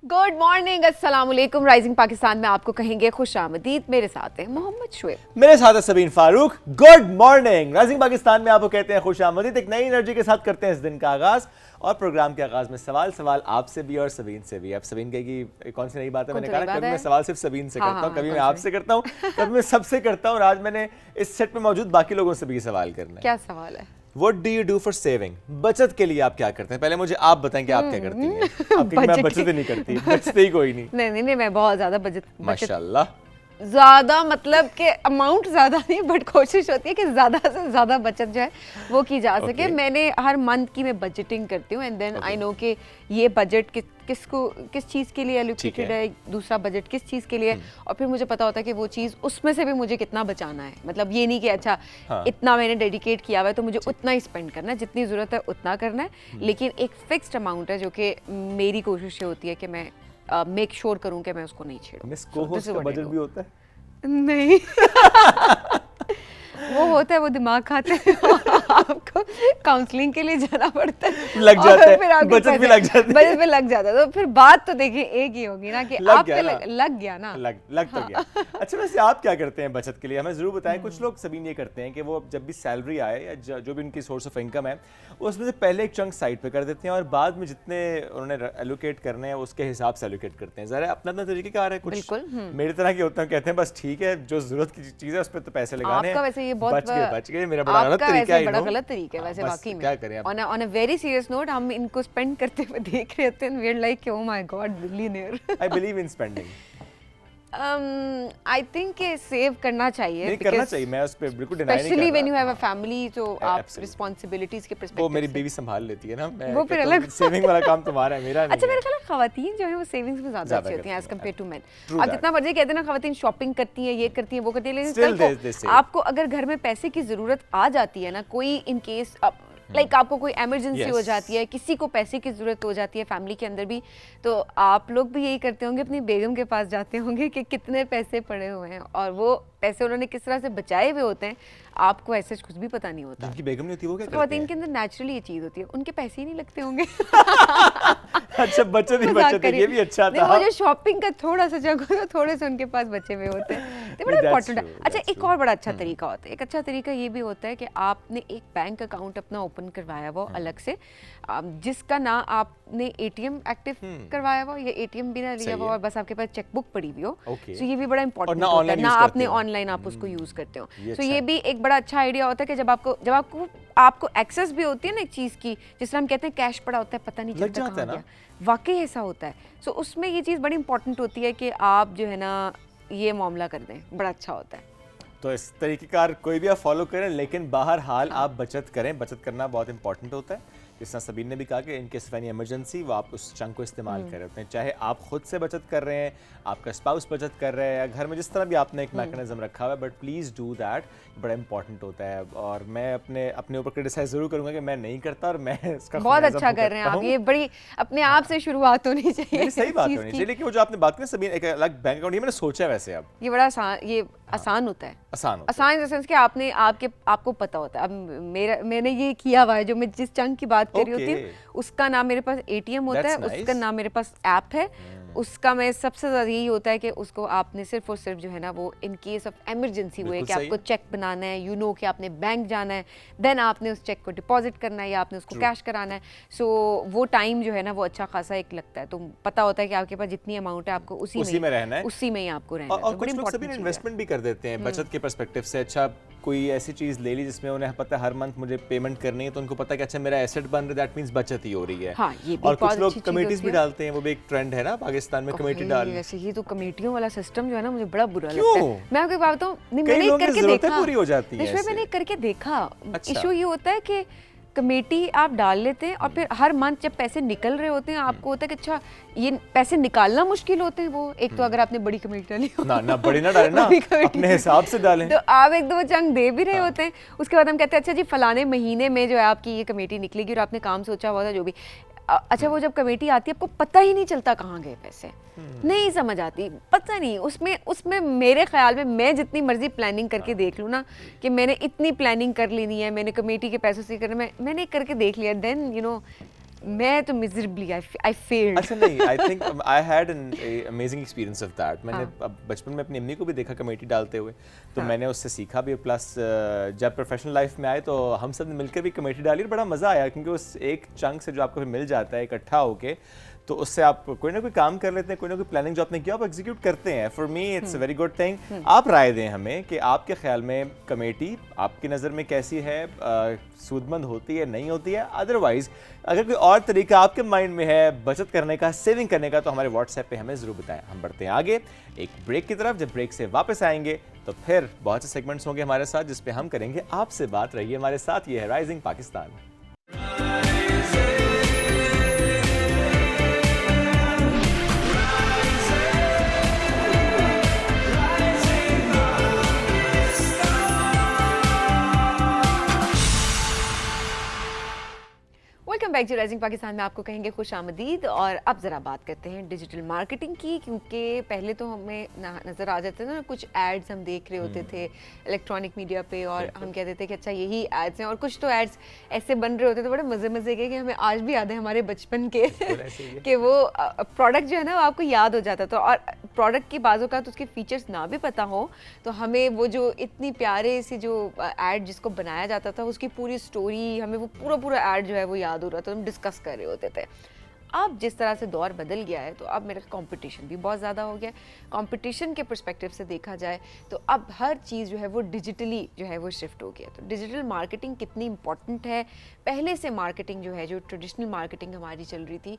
Good morning, अस्सलाम वालेकुम। Rising Pakistan में आपको कहेंगे खुशामदीद। मेरे साथ है मोहम्मद शुएब, मेरे साथ है Sabeen Farooq. Good morning. Rising Pakistan में आपको कहते हैं खुशामदीद। एक नई एनर्जी के साथ करते हैं इस दिन का आगाज और प्रोग्राम के आगाज में सवाल आपसे भी और सबीन से भी। अब सबीन कहेगी कौन सी नई बात है, मैंने कहा कभी मैं सवाल सिर्फ सबीन से करता हूँ, कभी मैं आपसे करता हूँ, कभी मैं सबसे करता हूँ। और आज मैंने इस सेट में मौजूद बाकी लोगों से भी सवाल करना है। क्या सवाल है? What do you do for saving? बचत के लिए आप क्या करते हैं? पहले मुझे आप बताएं कि आप क्या करती हैं। आप क्योंकि मैं बचत ही नहीं करती, बचते ही कोई नहीं। नहीं, मैं बहुत ज्यादा बचत माशाल्लाह। ज्यादा मतलब कि अमाउंट ज्यादा नहीं, बट कोशिश होती है कि ज्यादा से ज्यादा बचत जो है वो की जा सके। Okay. मैंने हर मंथ की मैं बजटिंग करती हूँ एंड देन आई नो कि ये बजट किस चीज़ के लिए एलोकेटेड है, दूसरा बजट किस चीज़ के लिए है, और फिर मुझे पता होता है कि वो चीज़ उसमें से भी मुझे कितना बचाना है। मतलब ये नहीं कि अच्छा इतना मैंने डेडिकेट किया हुआ है तो मुझे उतना ही स्पेंड करना है, जितनी ज़रूरत है उतना करना है। लेकिन एक फिक्स्ड अमाउंट है जो कि मेरी कोशिश ये होती है कि मैं मेक श्योर करूं कि मैं उसको नहीं छेड़ूं। मिस को-होस्ट का बजट भी होता है? नहीं वो होता है, वो दिमाग खाते हैं। आपको काउंसलिंग के लिए जाना पड़ता है, लग जाता है, बजट भी लग जाता है, बजट भी लग जाता है। तो फिर बात तो देखिए एक ही होगी ना कि आप पे लग गया ना, लग तो गया। अच्छा, वैसे आप क्या करते हैं बचत के लिए, हमें जरूर बताएं। कुछ लोग सबीन ये करते हैं कि वो जब भी सैलरी आए या जो भी उनकी सोर्स ऑफ इनकम है उसमें से पहले एक चंक साइड पे कर देते हैं और बाद में जितने उन्होंने एलोकेट करने हैं उसके हिसाब से एलोकेट करते हैं। जरा अपना अपना तरीकेकार है। कुछ मेरी तरह के होते हैं, कहते हैं बस ठीक है जो जरूरत की चीज है उस पर तो पैसे लगाने हैं। बच गए मेरा बड़ा गलत तरीका है। बड़ा गलत तरीका है वैसे वाकई में। क्या करें on a very serious note, हम इनको स्पेंड करते हुए देख रहे होते हैं, we are like oh my god billionaire. I believe in spending. I think कि सेव करना चाहिए। नहीं करना चाहिए, मैं उस पे बिल्कुल डिनाई नहीं कर रहा। Specially when you have a family, तो आप रिस्पांसिबिलिटीज के पर्सपेक्टिव वो मेरी बीवी संभाल लेती है ना, मैं वो फिर अलग सेविंग वाला काम तुम्हारा है, मेरा नहीं। अच्छा, मेरे ख्याल है खवातीन जो है वो सेविंग्स में ज्यादा अच्छी होती हैं एज कम्पेयर टू मेन। आप जितना मर्जी कहते हैं ना खवातीन शॉपिंग करती हैं, ये करती हैं, वो करती हैं, लेकिन आपको अगर घर में पैसे की जरूरत आ जाती है ना, कोई इन केस लाइक आपको कोई इमरजेंसी हो जाती है, किसी को पैसे की जरूरत हो जाती है फैमिली के अंदर भी, तो आप लोग भी यही करते होंगे, अपनी बेगम के पास जाते होंगे कि कितने पैसे पड़े हुए हैं और वो पैसे उन्होंने किस तरह से बचाए हुए होते हैं, आपको ऐसे कुछ भी पता नहीं होता। उनकी बेगम नहीं होती, वो क्या करती है? ख़वातीन के अंदर नेचुरली ये चीज होती है, उनके पैसे ही नहीं लगते होंगे। अच्छा, बचत ही बचत है, ये भी अच्छा था। वो जो शॉपिंग का थोड़ा सा जगह होता है, थोड़े से उनके पास बचे हुए होते हैं, तो बड़ा इंपॉर्टेंट है। अच्छा, एक और बड़ा अच्छा तरीका होता है, एक अच्छा तरीका ये भी होता है कि आपने एक बैंक अकाउंट अपना ओपन करवाया वो अलग से, जिसका ना आपने एटीएम एक्टिव करवाया हुआ या एटीएम भी ना लिया हुआ और बस आपके पास चेकबुक पड़ी हुई हो, तो ये भी बड़ा इंपॉर्टेंट होता है ना, आपने ऑनलाइन आप उसको यूज करते हो, तो ये भी एक बड़ा अच्छा आइडिया होता है कि जब आपको एक्सेस भी होती है ना एक चीज की, जिस तरह हम कहते हैं कैश पड़ा होता है, पता नहीं चलता कहाँ गया, वाकई ऐसा होता है। सो उसमें ये चीज बड़ी इंपॉर्टेंट होती है कि आप जो है ना ये मामला कर दें, बड़ा अच्छा होता है। तो इस तरीकेकार कोई भी आप फॉलो करें, लेकिन बाहर हाल आप बचत करें। बचत करना बहुत इंपॉर्टेंट होता है। जिस तरह सबीन ने भी कहा कि in case of any emergency वो आप उस चंक को इस्तेमाल कर रहे होते हैं, चाहे आप खुद से बचत कर रहे हैं, आपका स्पाउस बचत कर रहे हैं, या घर में जिस तरह भी आपने एक मैकेनिज्म रखा हुआ है, बट प्लीज़ डू दैट, बड़ा इंपॉर्टेंट होता है। और मैं अपने ऊपर क्रिटिसाइज जरूर करूंगा कि मैं नहीं करता और मैं इसका बहुत अच्छा कर रहे हैं आप, ये बड़ी अपने आप से शुरुआत होनी चाहिए। सही बात होनी चाहिए, लेकिन वो जो आपने बात की सबीन, एक अलग बैंक अकाउंट, ये मैंने सोचा है वैसे। अब ये बड़ा आसान होता है, आसान इन द सेंस कि आपको पता होता है। अब मैंने ये किया हुआ है, जो मैं जिस चंक की बात कर रही होती हूँ उसका नाम मेरे पास एटीएम होता है, उसका नाम मेरे पास ऐप है, उसका मैं सबसे ज़्यादा यही होता है कि उसको आपने सिर्फ और सिर्फ जो है ना वो इन केस ऑफ इमरजेंसी हुए कि आपको चेक बनाना है, यू नो कि आपने बैंक जाना है, देन आपने उस चेक को डिपॉजिट करना है या आपने उसको कैश कराना है, सो वो टाइम जो है ना वो अच्छा खासा एक लगता है, तो पता होता है कि आपके पास जितनी अमाउंट है आपको उसी में रहना है, उसी में ही आपको रहना है। और कुछ लोग सभी इन्वेस्टमेंट भी कर देते हैं बचत के पर्सपेक्टिव से। अच्छा, कोई ऐसी चीज ले ली जिसमें उन्हें पता है हर मंथ मुझे पेमेंट करनी है, तो उनको पता है कि अच्छा मेरा एसेट बन रहा है, दैट मींस बचत ही हो रही है। हाँ, ये भी और कुछ लोग कमेटीज भी डालते हैं, वो भी एक ट्रेंड है ना पाकिस्तान में, कमेटी डाल। वैसे ये तो कमेटियों वाला सिस्टम जो है ना मुझे बड़ा बुरा लगता है। मैं आपको बात बताऊं, मैंने करके देखा, पूरी हो जाती है, मैंने करके देखा। इशू ये होता है कि कमेटी आप डाल लेते हैं और फिर हर मंथ जब पैसे निकल रहे होते हैं आपको होता है कि अच्छा ये पैसे निकालना मुश्किल होते हैं। वो एक तो अगर आपने बड़ी कमेटी डाली ना बड़ी ना डालें ना, अपने हिसाब से डालें, तो आप एक दो चंक दे भी रहे होते हैं, उसके बाद हम कहते हैं अच्छा जी फलाने महीने में जो है आपकी ये कमेटी निकलेगी और आपने काम सोचा हुआ था जो भी। अच्छा, वो जब कमेटी आती है आपको पता ही नहीं चलता कहाँ गए पैसे, नहीं समझ आती, पता नहीं उसमें मेरे ख्याल में मैं जितनी मर्जी प्लानिंग करके देख लूँ ना कि मैंने इतनी प्लानिंग कर लेनी है, मैंने कमेटी के पैसों से करना, मैंने करके देख लिया, देन मैं तो मिजरेबली आई फेल्ड। अच्छा नहीं, I think I had an amazing experience of that. मैंने अब बचपन में अपनी अम्मी को भी देखा कमेटी डालते हुए, तो मैंने उससे सीखा भी। प्लस जब प्रोफेशनल लाइफ में आए तो हम सब ने मिलकर भी कमेटी डाली और बड़ा मज़ा आया, क्योंकि उस एक चंक से जो आपको फिर मिल जाता है इकट्ठा होके, तो उससे आप कोई ना कोई काम कर लेते हैं, कोई ना कोई प्लानिंग जो आपने किया आप एग्जीक्यूट करते हैं। For me it's a very good thing. आप राय दें हमें कि आपके ख्याल में कमेटी आपकी नज़र में कैसी है, सूदमंद होती है, नहीं होती है? अदरवाइज अगर कोई और तरीका आपके माइंड में है बचत करने का, सेविंग करने का, तो हमारे व्हाट्सएप पे हमें ज़रूर बताएं। हम बढ़ते हैं आगे एक ब्रेक की तरफ। जब ब्रेक से वापस आएंगे तो फिर बहुत से सेगमेंट्स होंगे हमारे साथ जिस पे हम करेंगे आपसे बात। रहिए हमारे साथ। ये है rising Pakistan. Welcome back to rising Pakistan में आपको कहेंगे खुश आमदीद। और अब ज़रा बात करते हैं डिजिटल मार्केटिंग की, क्योंकि पहले तो हमें नज़र आ जाते थे ना, कुछ एड्स हम देख रहे होते थे इलेक्ट्रॉनिक मीडिया पे और हम कहते थे कि अच्छा यही एड्स हैं, और कुछ तो एड्स ऐसे बन रहे होते थे बड़े मज़े के कि हमें आज भी याद है हमारे बचपन के कि वो प्रोडक्ट जो है ना वो आपको याद हो जाता था। और प्रोडक्ट की बाज़ों का तो उसके फीचर्स ना भी पता हो तो हमें वो जो इतनी प्यारे सी जो एड जिसको बनाया जाता था उसकी पूरी स्टोरी, हमें वो पूरा एड जो है वो याद हो रहा था, हम डिस्कस कर रहे होते थे। अब जिस तरह से दौर बदल गया है तो अब मेरा कंपटीशन भी बहुत ज़्यादा हो गया है। कंपटीशन के पर्सपेक्टिव से देखा जाए तो अब हर चीज़ जो है वो डिजिटली जो है वो शिफ्ट हो गया। तो डिजिटल मार्केटिंग कितनी इंपॉर्टेंट है, पहले से मार्केटिंग जो है जो ट्रेडिशनल मार्केटिंग हमारी चल रही थी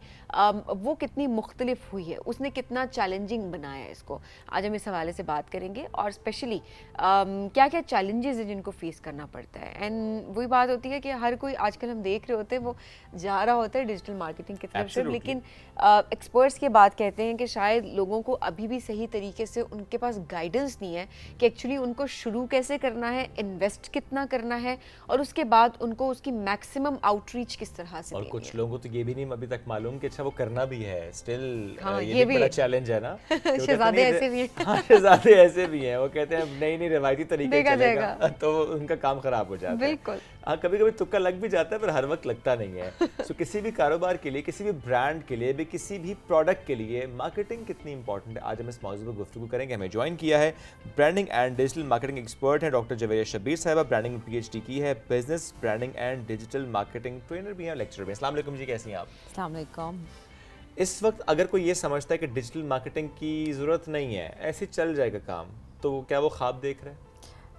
वो कितनी मुख्तलिफ हुई है, उसने कितना चैलेंजिंग बनाया है इसको, आज हम इस हवाले से बात करेंगे। और स्पेशली क्या क्या चैलेंजेस हैं जिनको फेस करना पड़ता है। एंड वही बात होती है कि हर कोई आजकल हम देख रहे होते हैं वो जा रहा होता है डिजिटल मार्केटिंग की तरफ, लेकिन एक्सपर्ट्स के बात कहते हैं कि शायद लोगों को अभी भी सही तरीके से उनके पास गाइडेंस नहीं है कि एक्चुअली उनको शुरू कैसे करना है, इन्वेस्ट कितना करना है, और उसके बाद उनको उसकी मैक्सिमम आउटरीच किस तरह से और देनी कुछ है। लोगों को तो ये भी नहीं अभी तक मालूम कि अच्छा वो करना भी है स्टिल। हाँ, ये ये भी भी बड़ा चैलेंज है ना। शहजादे ऐसे भी हैं। हाँ, शहजादे ऐसे भी हैं, वो कहते हैं नहीं रिवायती तरीके देखा चलेगा तो उनका काम खराब हो जाता है। बिल्कुल। हाँ, कभी कभी तुक्का लग भी जाता है पर हर वक्त लगता नहीं है। सो किसी भी कारोबार के लिए, किसी भी ब्रांड के लिए, किसी भी प्रोडक्ट के लिए मार्केटिंग कितनी इंपॉर्टेंट है, आज हम इस मौजूद पर गुफ्तगू करेंगे। हमें ज्वाइन किया है branding and digital marketing expert है डॉक्टर जवेरिया शब्बीर साहिबा। ब्रांडिंग में PhD की है, business branding and digital marketing trainer भी हैं, लेक्चरर भी हैं। अस्सलाम वालेकुम जी, कैसी हैं आप? अस्सलाम वालेकुम। इस वक्त अगर कोई ये समझता है कि डिजिटल मार्केटिंग की ज़रूरत नहीं है, ऐसे चल जाएगा काम, तो क्या वो ख्वाब देख रहे हैं?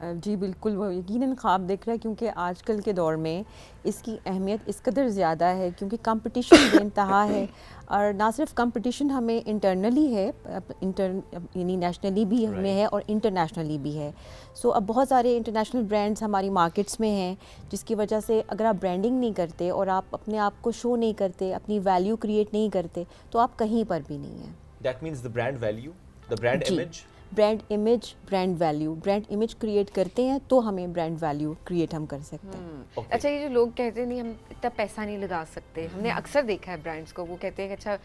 जी बिल्कुल, वो यकीनन ख्वाब देख रहा है, क्योंकि आजकल के दौर में इसकी अहमियत इस कदर ज़्यादा है क्योंकि कंपटीशन बेइंतहा है। और ना सिर्फ कंपटीशन हमें इंटरनली है, यानी नेशनली भी हमें है और इंटरनेशनली भी है। सो अब बहुत सारे इंटरनेशनल ब्रांड्स हमारी मार्केट्स में हैं, जिसकी वजह से अगर आप ब्रांडिंग नहीं करते और आप अपने आप को शो नहीं करते, अपनी वैल्यू क्रिएट नहीं करते, तो आप कहीं पर भी नहीं हैं। That means the brand value, the brand image. Brand image, brand value, brand image create करते हैं तो हमें ब्रांड वैल्यू क्रिएट हम कर सकते हैं। अच्छा, ये जो लोग कहते हैं नहीं हम इतना पैसा नहीं लगा सकते, हमने अक्सर देखा है ब्रांड्स को, वो कहते हैं कि अच्छा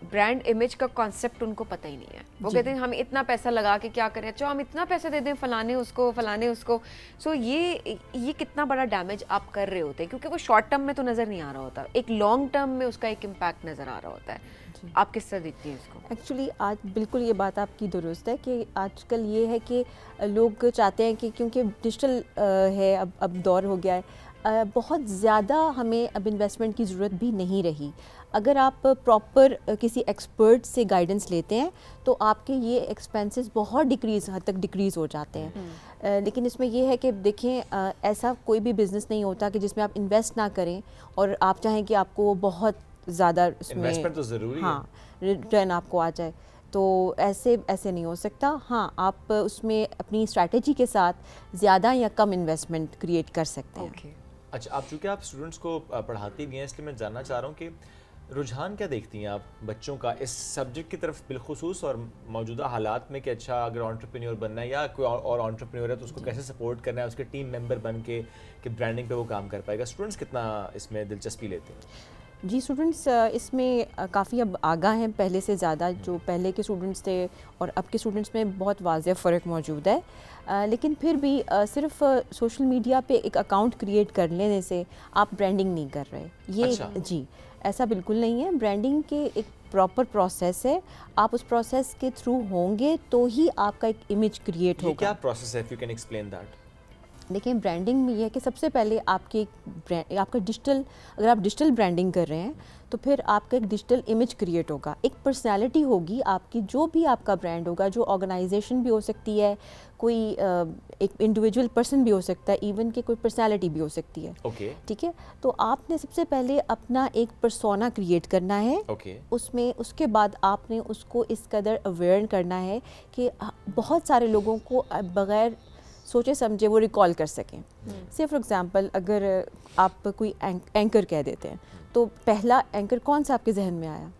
ब्रांड इमेज का कॉन्सेप्ट उनको पता ही नहीं है। वो कहते हैं हम इतना पैसा लगा के क्या करें, अच्छा हम इतना पैसा दे दें फलाने उसको। सो ये कितना बड़ा डैमेज आप कर रहे होते हैं, क्योंकि वो शॉर्ट टर्म में तो नज़र नहीं आ रहा होता, एक लॉन्ग टर्म में उसका एक इम्पैक्ट नज़र आ रहा होता है। आप किस तरह देखती हैं इसको? एक्चुअली आज बिल्कुल ये बात आपकी दुरुस्त है कि आजकल ये है कि लोग चाहते हैं कि क्योंकि डिजिटल है, अब दौर हो गया है, बहुत ज़्यादा हमें अब इन्वेस्टमेंट की ज़रूरत भी नहीं रही। अगर आप प्रॉपर किसी एक्सपर्ट से गाइडेंस लेते हैं तो आपके ये एक्सपेंसेस बहुत हद तक डिक्रीज़ हो जाते हैं। लेकिन इसमें ये है कि देखें, ऐसा कोई भी बिज़नेस नहीं होता कि जिसमें आप इन्वेस्ट ना करें और आप चाहें कि आपको बहुत ज़्यादा इन्वेस्टमेंट तो ज़रूरी है, रिटर्न आपको आ जाए, तो ऐसे नहीं हो सकता। हाँ, आप उसमें अपनी स्ट्रैटेजी के साथ ज़्यादा या कम इन्वेस्टमेंट क्रिएट कर सकते हैं। अच्छा, आप चूँकि आप स्टूडेंट्स को पढ़ाती भी हैं, इसलिए मैं जानना चाह रहा हूँ कि रुझान क्या देखती हैं आप बच्चों का इस सब्जेक्ट की तरफ बिलखुसूस और मौजूदा हालात में कि अच्छा अगर एंटरप्रेन्योर बनना है या कोई और एंटरप्रेन्योर है तो उसको कैसे सपोर्ट करना है, उसके टीम मेंबर बन के कि ब्रांडिंग पे वो काम कर पाएगा? स्टूडेंट्स कितना इसमें दिलचस्पी लेते हैं? जी, स्टूडेंट्स इसमें काफ़ी अब आगाह हैं पहले से ज़्यादा। जो पहले के स्टूडेंट्स थे और अब के स्टूडेंट्स में बहुत वाज़ेह फ़र्क मौजूद है। लेकिन फिर भी सिर्फ सोशल मीडिया पे एक अकाउंट क्रिएट कर लेने से आप ब्रांडिंग नहीं कर रहे। ये अच्छा। जी, ऐसा बिल्कुल नहीं है। ब्रांडिंग के एक प्रॉपर प्रोसेस है। आप उस प्रोसेस के थ्रू होंगे तो ही आपका एक इमेज क्रिएट ये होगा। क्या प्रोसेस है, if you can explain that? देखिए, ब्रांडिंग में ये है कि सबसे पहले आपकी आपका डिजिटल, अगर आप डिजिटल ब्रांडिंग कर रहे हैं तो फिर आपका एक डिजिटल इमेज क्रिएट होगा, एक पर्सनालिटी होगी आपकी। जो भी आपका ब्रांड होगा, जो ऑर्गेनाइजेशन भी हो सकती है, कोई एक इंडिविजुअल पर्सन भी हो सकता है, इवन कि कोई पर्सनालिटी भी हो सकती है। ओके ठीक है, तो आपने सबसे पहले अपना एक पर्सोना क्रिएट करना है। ओके उसमें उसके बाद आपने उसको इस कदर अवेयर करना है कि बहुत सारे लोगों को बगैर सोचे समझे वो रिकॉल कर सकें। से फॉर एग्जांपल, अगर आप कोई एंकर कह देते हैं तो पहला एंकर कौन सा आपके जहन में आया,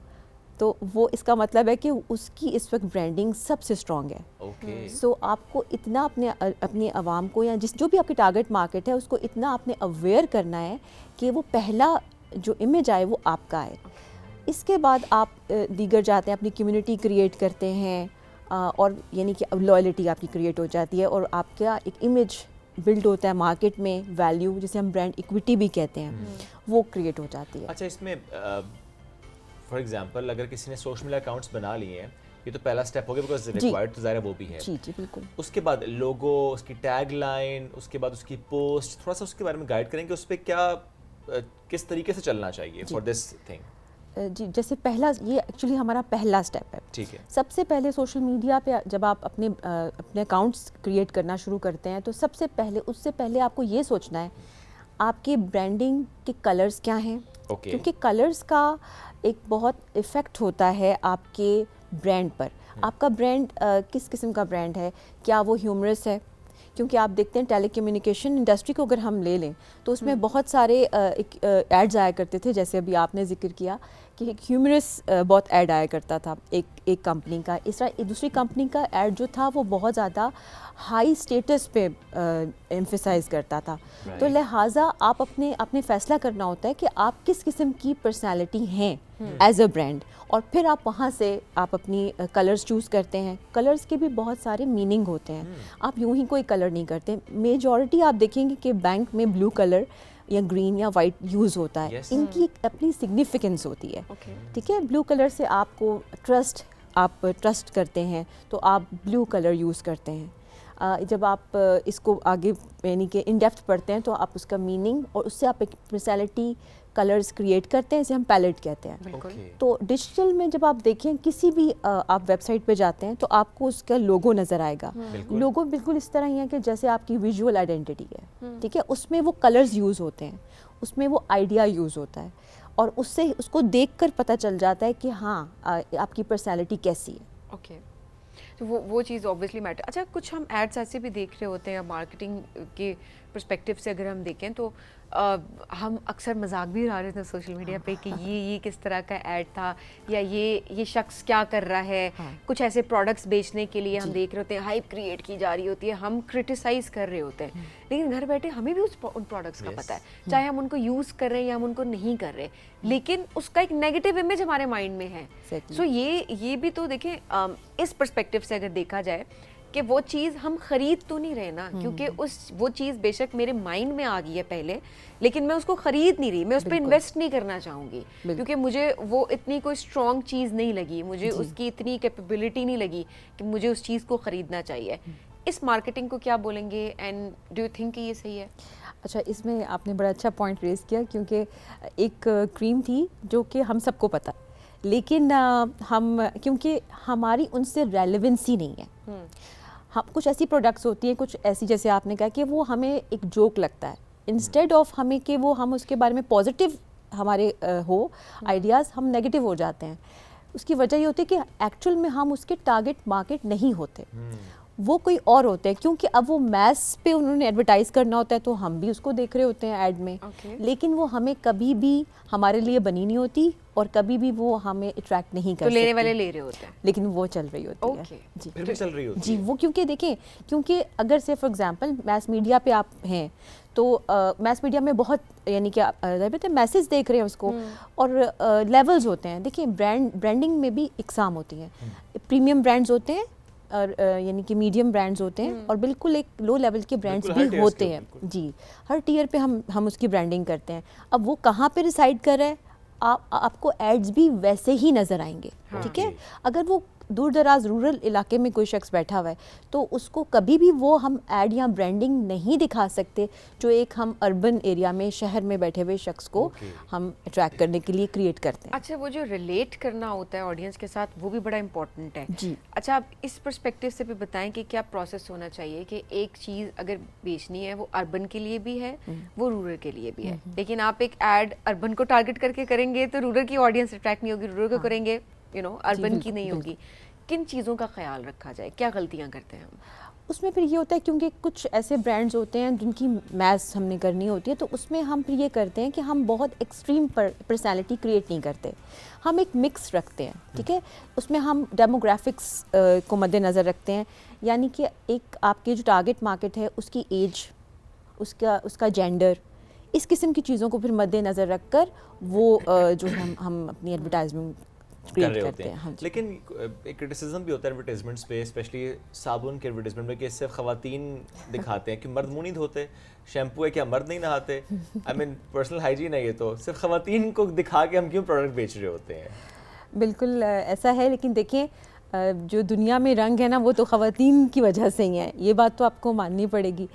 तो वो इसका मतलब है कि उसकी इस वक्त ब्रांडिंग सबसे स्ट्रॉन्ग है। ओके सो आपको इतना अपने आवाम को या जो भी आपकी टारगेट मार्केट है उसको इतना आपने अवेयर करना है कि वो पहला जो इमेज आए वो आपका आए। इसके बाद आप दीगर जाते हैं, अपनी कम्युनिटी क्रिएट करते हैं और यानी कि अब लॉयल्टी आपकी क्रिएट हो जाती है और आपका एक इमेज बिल्ड होता है मार्केट में, वैल्यू जिसे हम ब्रांड इक्विटी भी कहते हैं, वो क्रिएट हो जाती है। अच्छा, इसमें फॉर एग्जांपल अगर किसी ने सोशल मीडिया अकाउंट्स बना लिए हैं, ये तो पहला स्टेप हो गया बिकॉज रिक्वायर्ड तो ज़ाहिर वो भी है। जी जी बिल्कुल। उसके बाद लोगो, उसकी टैग लाइन, उसके बाद उसकी पोस्ट, थोड़ा सा उसके बारे में गाइड करेंगे उस पर क्या किस तरीके से चलना चाहिए फॉर दिस थिंग? जी, जैसे पहला, ये एक्चुअली हमारा पहला स्टेप है। ठीक है। सबसे पहले सोशल मीडिया पे जब आप अपने अकाउंट्स क्रिएट करना शुरू करते हैं तो सबसे पहले, उससे पहले आपको ये सोचना है आपके ब्रांडिंग के कलर्स क्या हैं। ओके। क्योंकि कलर्स का एक बहुत इफ़ेक्ट होता है आपके ब्रांड पर। आपका ब्रांड किस किस्म का ब्रांड है, क्या वो ह्यूमरस है? क्योंकि आप देखते हैं टेलीकम्युनिकेशन इंडस्ट्री को अगर हम ले लें तो उसमें बहुत सारे एड्स आया करते थे, जैसे अभी आपने जिक्र किया कि एक ह्यूमरस बहुत ऐड आया करता था एक कंपनी का। इस तरह दूसरी कंपनी का ऐड जो था वो बहुत ज़्यादा हाई स्टेटस पे एम्फेसाइज करता था। तो लिहाजा आप अपने फ़ैसला करना होता है कि आप किस किस्म की पर्सनालिटी हैं एज अ ब्रांड, और फिर आप वहाँ से आप अपनी कलर्स चूज़ करते हैं। कलर्स के भी बहुत सारे मीनिंग होते हैं। आप यूं ही कोई कलर नहीं करते। मेजॉरिटी आप देखेंगे कि बैंक में ब्लू कलर या ग्रीन या वाइट यूज़ होता है। Yes. इनकी एक अपनी सिग्निफिकेंस होती है। Okay. ठीक है, ब्लू कलर से आपको आप ट्रस्ट करते हैं तो आप ब्लू कलर यूज़ करते हैं। जब आप इसको आगे यानी कि इन डेप्थ पढ़ते हैं तो आप उसका मीनिंग और उससे आप एक पर्सनैलिटी कलर्स क्रिएट करते हैं, इसे हम पैलेट कहते हैं। बिल्कुल। Okay. तो डिजिटल में जब आप देखें, किसी भी आप वेबसाइट पे जाते हैं तो आपको उसका लोगो नज़र आएगा। बिल्कुल। लोगो बिल्कुल इस तरह ही है कि जैसे आपकी विजुअल आइडेंटिटी है। ठीक है, उसमें वो कलर्स यूज़ होते हैं, उसमें वो आइडिया यूज़ होता है और उससे उसको देखकर पता चल जाता है कि हाँ आपकी पर्सनैलिटी कैसी है। ओके, तो वो चीज़ ऑब्वियसली मैटर। अच्छा, कुछ हम एड्स ऐसे भी देख रहे होते हैं मार्केटिंग के पर्सपेक्टिव से अगर हम देखें तो हम अक्सर मजाक भी उड़ा रहे थे सोशल मीडिया पे कि ये किस तरह का ऐड था, या ये शख्स क्या कर रहा है। कुछ ऐसे प्रोडक्ट्स बेचने के लिए हम देख रहे होते हैं, हाइप क्रिएट की जा रही होती है, हम क्रिटिसाइज़ कर रहे होते हैं, लेकिन घर बैठे हमें भी उन प्रोडक्ट्स का पता है, चाहे हम उनको यूज़ कर रहे हैं या हम उनको नहीं कर रहे, लेकिन उसका एक नेगेटिव इमेज हमारे माइंड में है। सो ये भी तो देखें, इस पर्सपेक्टिव से अगर देखा जाए कि वो चीज़ हम ख़रीद तो नहीं रहे ना, क्योंकि वो चीज़ बेशक मेरे माइंड में आ गई है पहले, लेकिन मैं उसको ख़रीद नहीं रही, मैं उस पर इन्वेस्ट नहीं करना चाहूँगी, क्योंकि मुझे वो इतनी कोई स्ट्रॉन्ग चीज़ नहीं लगी, मुझे उसकी इतनी कैपेबिलिटी नहीं लगी कि मुझे उस चीज़ को ख़रीदना चाहिए। इस मार्केटिंग को क्या बोलेंगे, एंड डू यू थिंक ये सही है? अच्छा, इसमें आपने बड़ा अच्छा पॉइंट रेज़ किया, क्योंकि एक क्रीम थी जो कि हम सबको पता, लेकिन हम क्योंकि हमारी उनसे रेलेवेंसी नहीं है। हम कुछ ऐसी प्रोडक्ट्स होती हैं, कुछ ऐसी जैसे आपने कहा कि वो हमें एक जोक लगता है, इंस्टेड ऑफ हमें कि वो हम उसके बारे में पॉजिटिव हमारे हो आइडियाज़, हम नेगेटिव हो जाते हैं। उसकी वजह ये होती है कि एक्चुअल में हम उसके टारगेट मार्केट नहीं होते, वो कोई और होते हैं, क्योंकि अब वो मैस पे उन्होंने एडवर्टाइज़ करना होता है तो हम भी उसको देख रहे होते हैं ऐड में। लेकिन वो हमें कभी भी हमारे लिए बनी नहीं होती और कभी भी वो हमें अट्रैक्ट नहीं कर तो लेने सकती। वाले ले रहे होते हैं, लेकिन वो चल रही होती है। जी, फिर भी चल रही होती जी, है। वो क्योंकि देखें, क्योंकि अगर से फॉर एग्जांपल मैस मीडिया पे आप हैं तो मैस मीडिया में बहुत यानी कि मैसेज देख रहे हैं उसको, और लेवल्स होते हैं। देखिए ब्रांडिंग में भी इकसाम होती हैं, प्रीमियम ब्रांड्स होते हैं और यानी कि मीडियम ब्रांड्स होते हैं, और बिल्कुल एक लो लेवल के ब्रांड्स भी होते हैं जी। हर टियर पे हम उसकी ब्रांडिंग करते हैं। अब वो कहाँ पे रिसाइड कर रहा है, आपको एड्स भी वैसे ही नज़र आएंगे, ठीक है। अगर वो दूर दराज रूरल इलाके में कोई शख्स बैठा हुआ है तो उसको कभी भी वो हम ऐड या ब्रांडिंग नहीं दिखा सकते जो एक हम अर्बन एरिया में शहर में बैठे हुए शख्स को हम अट्रैक्ट करने के लिए क्रिएट करते हैं। अच्छा, वो जो रिलेट करना होता है ऑडियंस के साथ वो भी बड़ा इंपॉर्टेंट है जी। अच्छा, आप इस पर्सपेक्टिव से भी बताएं कि क्या प्रोसेस होना चाहिए कि एक चीज़ अगर बेचनी है वो अर्बन के लिए भी है, वो रूरल के लिए भी है, लेकिन आप एक ऐड अर्बन को टारगेट करके करेंगे तो रूरल की ऑडियंस अट्रैक्ट नहीं होगी, रूरल को करेंगे अर्बन की नहीं होगी। किन चीज़ों का ख्याल रखा जाए, क्या गलतियां करते हैं हम उसमें? फिर ये होता है क्योंकि कुछ ऐसे ब्रांड्स होते हैं जिनकी मैस हमने करनी होती है, तो उसमें हम फिर ये करते हैं कि हम बहुत एक्सट्रीम पर्सनालिटी क्रिएट नहीं करते, हम एक मिक्स रखते हैं, ठीक है। उसमें हम डेमोग्राफिक्स को मद्देनज़र रखते हैं, यानी कि एक आपके जो टारगेट मार्केट है उसकी एज, उसका जेंडर, इस किस्म की चीज़ों को फिर मद्देनज़र रख कर वो जो हम अपनी एडवर्टाइजमेंट कर रहे होते हैं। हाँ, लेकिन एक क्रिटिसिज्म भी होता है एडवर्टाइजमेंट्स पे, स्पेशली साबुन के एडवर्टाइजमेंट में, कि सिर्फ खवातीन दिखाते हैं कि मर्द मुंह नहीं धोते, शैम्पू है क्या मर्द नहीं नहाते, आई मीन पर्सनल हाइजीन है ये, तो सिर्फ खवातीन को दिखा के हम क्यों प्रोडक्ट बेच रहे होते हैं? बिल्कुल ऐसा है, लेकिन देखिए जो दुनिया में रंग है ना वो तो खवातीन की वजह से ही है, ये बात तो आपको माननी पड़ेगी।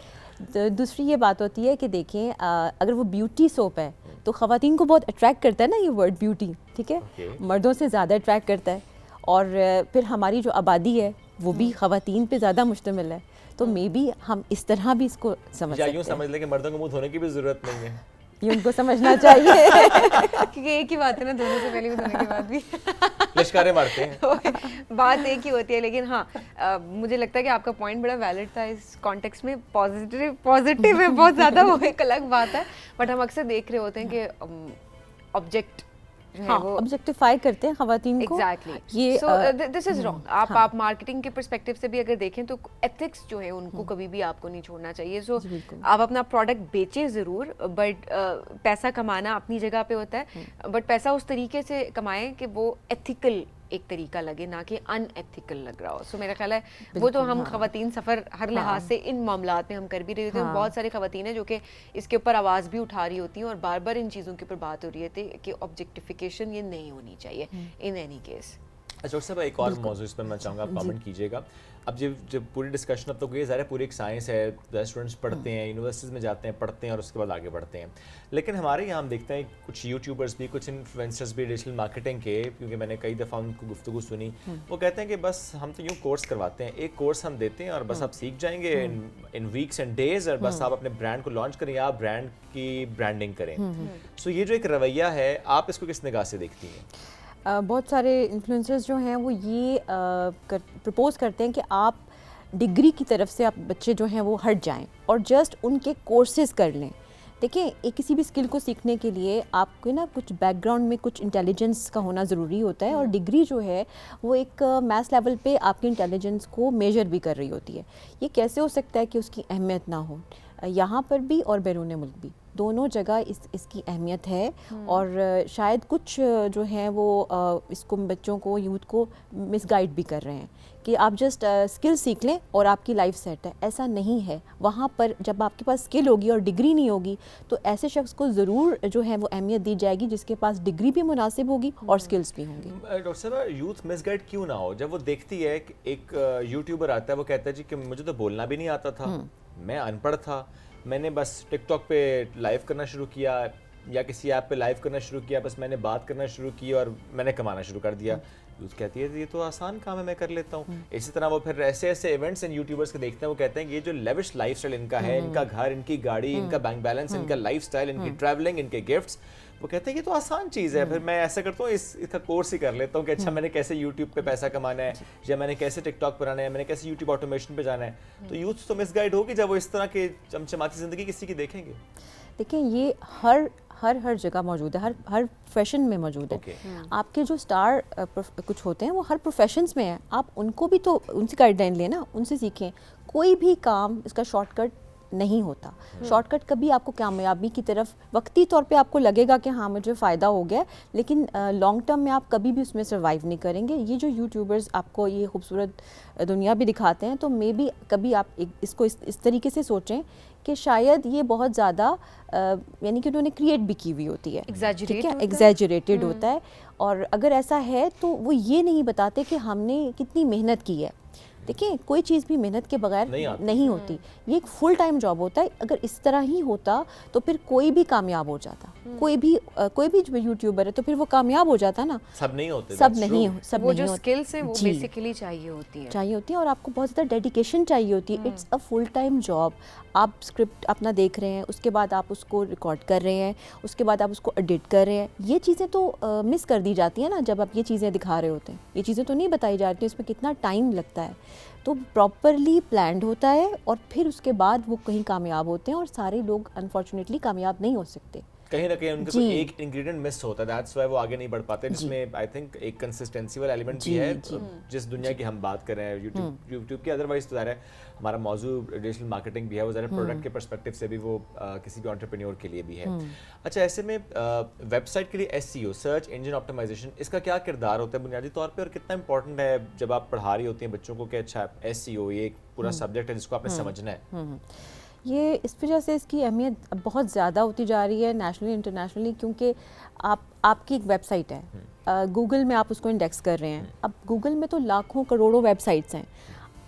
दूसरी ये बात होती है कि देखें अगर वो ब्यूटी सोप है तो ख़वातीन को बहुत अट्रैक्ट करता है ना ये वर्ड ब्यूटी, ठीक है, मर्दों से ज़्यादा अट्रैक्ट करता है। और फिर हमारी जो आबादी है वो भी ख़वातीन पे ज़्यादा मुश्तमिल है, तो मे बी हम इस तरह भी इसको समझ सकते हैं। यूँ समझ लें कि मर्दों को मुँह धोने की भी ज़रूरत नहीं है, ये उनको समझना चाहिए क्योंकि एक ही बात है ना, धोने से पहले भी धोने के बाद भी लश्कारे मारते हैं बात एक ही होती है। लेकिन हाँ मुझे लगता है कि आपका पॉइंट बड़ा वैलिड था इस कॉन्टेक्स्ट में, पॉजिटिव है बहुत ज़्यादा, वो एक अलग बात है, बट हम अक्सर देख रहे होते हैं कि ऑब्जेक्ट हाँ, ऑब्जेक्टिफाई करते हैं खवातीन को। एग्जैक्टली, ये दिस इज रॉन्ग। आप मार्केटिंग के पर्सपेक्टिव से भी अगर देखें तो एथिक्स जो है उनको कभी भी आपको नहीं छोड़ना चाहिए। सो आप अपना प्रोडक्ट बेचें ज़रूर, बट पैसा कमाना अपनी जगह पे होता है, बट पैसा उस तरीके से कमाएं कि वो एथिकल एक तरीका लगे, ना कि अनएथिकल लग रहा हो। सो मेरा ख्याल है वो तो हम खवातीन सफ़र हर लिहाज से इन मामलात में हम कर भी रहे होते हैं। बहुत सारी खवातीन हैं जो कि इसके ऊपर आवाज़ भी उठा रही होती हैं और बार बार इन चीज़ों के ऊपर बात हो रही होती है कि ऑब्जेक्टिफिकेशन ये नहीं होनी चाहिए इन एनी केस। अच्छा साहब, एक और मौजूद इस पर मैं चाहूँगा आप कमेंट कीजिएगा। अब जब पूरी डिस्कशन अब तो ये ज़ाहिर है पूरी एक साइंस है, स्टूडेंट्स पढ़ते हैं, यूनिवर्सिटीज़ में जाते हैं, पढ़ते हैं और उसके बाद आगे बढ़ते हैं, लेकिन हमारे यहाँ हम देखते हैं कुछ यूट्यूबर्स भी, कुछ इन्फ्लुएंसर्स भी डिजिटल मार्केटिंग के, क्योंकि मैंने कई दफ़ा उनको गुफ्तगू सुनी, वो कहते हैं कि बस हम तो यूँ कोर्स करवाते हैं, एक कोर्स हम देते हैं और बस आप सीख जाएंगे इन वीक्स एंड डेज, और बस आप अपने ब्रांड को लॉन्च करें या आप ब्रांड की ब्रांडिंग करें। सो ये जो एक रवैया है, आप इसको किस निगाह से देखती हैं? बहुत सारे इन्फ्लुएंसर्स जो हैं वो ये प्रपोज करते हैं कि आप डिग्री की तरफ से आप बच्चे जो हैं वो हट जाएं और जस्ट उनके कोर्सेज कर लें। देखिए, एक किसी भी स्किल को सीखने के लिए आपको ना कुछ बैकग्राउंड में कुछ इंटेलिजेंस का होना ज़रूरी होता है, और डिग्री जो है वो एक मैथ्स लेवल पे आपकी इंटेलिजेंस को मेजर भी कर रही होती है। ये कैसे हो सकता है कि उसकी अहमियत ना हो? यहाँ पर भी और बैरून मुल्क भी, दोनों जगह इसकी अहमियत है। और शायद कुछ जो हैं वो इसको बच्चों को, यूथ को मिसगाइड भी कर रहे हैं कि आप जस्ट स्किल सीख लें और आपकी लाइफ सेट है। ऐसा नहीं है। वहाँ पर जब आपके पास स्किल होगी और डिग्री नहीं होगी तो ऐसे शख्स को ज़रूर जो है वो अहमियत दी जाएगी जिसके पास डिग्री भी मुनासिब होगी और स्किल्स भी होंगी। डॉक्टर साहब, यूथ मिसगाइड क्यों ना हो? जब वो देखती है कि एक यूट्यूबर आता है, वो कहता है जी कि मुझे तो बोलना भी नहीं आता था, मैं अनपढ़ था, मैंने बस टिकटॉक पे लाइव करना शुरू किया या किसी ऐप पे लाइव करना शुरू किया, बस मैंने बात करना शुरू की और मैंने कमाना शुरू कर दिया। यूथ कहती है ये तो आसान काम है, मैं कर लेता हूँ। इसी तरह वो फिर ऐसे ऐसे इवेंट्स एंड यूट्यूबर्स के देखते हैं, वो कहते हैं कि ये जो लेविश लाइफस्टाइल इनका है, इनका घर, इनकी गाड़ी, इनका बैंक बैलेंस, इनका लाइफस्टाइल, इनकी ट्रैवलिंग, इनके गिफ्ट्स, वो कहते हैं ये तो आसान चीज़ है, फिर मैं ऐसा करता हूँ इसका कोर्स ही कर लेता हूँ कि अच्छा मैंने कैसे यूट्यूब पे पैसा कमाना है, या मैंने कैसे टिकटॉक पर आना है, मैंने कैसे यूट्यूब ऑटोमेशन पे जाना है। तो यूथ तो मिसगाइड होगी जब वो इस तरह के चमचमाती ज़िंदगी किसी की देखेंगे। देखिए, ये हर जगह मौजूद है, हर प्रोफेशन में मौजूद है। आपके जो स्टार कुछ होते हैं वो हर प्रोफेशंस में है, आप उनको भी तो उनसे गाइडलाइन लेना, उनसे सीखें। कोई भी काम इसका शॉर्टकट नहीं होता। शॉर्टकट कभी आपको कामयाबी की तरफ वक्ती तौर पे आपको लगेगा कि हाँ मुझे फ़ायदा हो गया, लेकिन लॉन्ग टर्म में आप कभी भी उसमें सर्वाइव नहीं करेंगे। ये जो यूट्यूबर्स आपको ये खूबसूरत दुनिया भी दिखाते हैं, तो मे बी कभी आप इसको इस तरीके से सोचें कि शायद ये बहुत ज़्यादा यानी कि उन्होंने क्रिएट भी की हुई होती है, ठीक है, एग्जैजरेटेड होता है। और अगर ऐसा है तो वो ये नहीं बताते कि हमने कितनी मेहनत की है। देखिए कोई चीज़ भी मेहनत के बगैर नहीं होती, ये एक फुल टाइम जॉब होता है। अगर इस तरह ही होता तो फिर कोई भी कामयाब हो जाता, कोई भी जो यूट्यूबर है तो फिर वो कामयाब हो जाता ना। सब नहीं होते, वो जो स्किल्स हैं वो बेसिकली चाहिए होती है और आपको बहुत ज़्यादा डेडिकेशन चाहिए होती है। It's a full time job. आप स्क्रिप्ट अपना देख रहे हैं, उसके बाद आप उसको रिकॉर्ड कर रहे हैं, उसके बाद आप उसको एडिट कर रहे हैं। ये चीज़ें तो मिस कर दी जाती हैं ना जब आप ये चीज़ें दिखा रहे होते हैं। ये चीज़ें तो नहीं बताई जाती, इसमें कितना टाइम लगता है। तो प्रॉपरली प्लान्ड होता है और फिर उसके बाद वो कहीं कामयाब होते हैं, और सारे लोग अनफॉर्चुनेटली कामयाब नहीं हो सकते। कहीं ना कहीं उनका कोई एक इंग्रेडिएंट मिस होता है, दैट्स व्हाई वो आगे नहीं बढ़ पाते, जिसमें आई थिंक एक कंसिस्टेंसी वाला एलिमेंट भी है। जिस दुनिया की हम बात कर रहे हैं यूट्यूब की, अदरवाइज तो ज़ाहिर है हमारा मौजू डिजिटल मार्केटिंग भी है, वो ज़ाहिर प्रोडक्ट के पर्सपेक्टिव से भी वो किसी भी एंटरप्रेन्योर के लिए भी है। अच्छा, ऐसे में वेबसाइट के लिए एसईओ, सर्च इंजन ऑप्टिमाइजेशन, इसका क्या किरदार होता है बुनियादी तौर पे, और कितना इंपॉर्टेंट है जब आप पढ़ा रही होती हैं बच्चों को कि अच्छा एसईओ ये एक पूरा सब्जेक्ट है जिसको आपने समझना है? ये इस वजह से इसकी अहमियत बहुत ज़्यादा होती जा रही है नेशनली इंटरनेशनली, क्योंकि आपकी एक वेबसाइट है, गूगल में आप उसको इंडेक्स कर रहे हैं। अब गूगल में तो लाखों करोड़ों वेबसाइट्स हैं,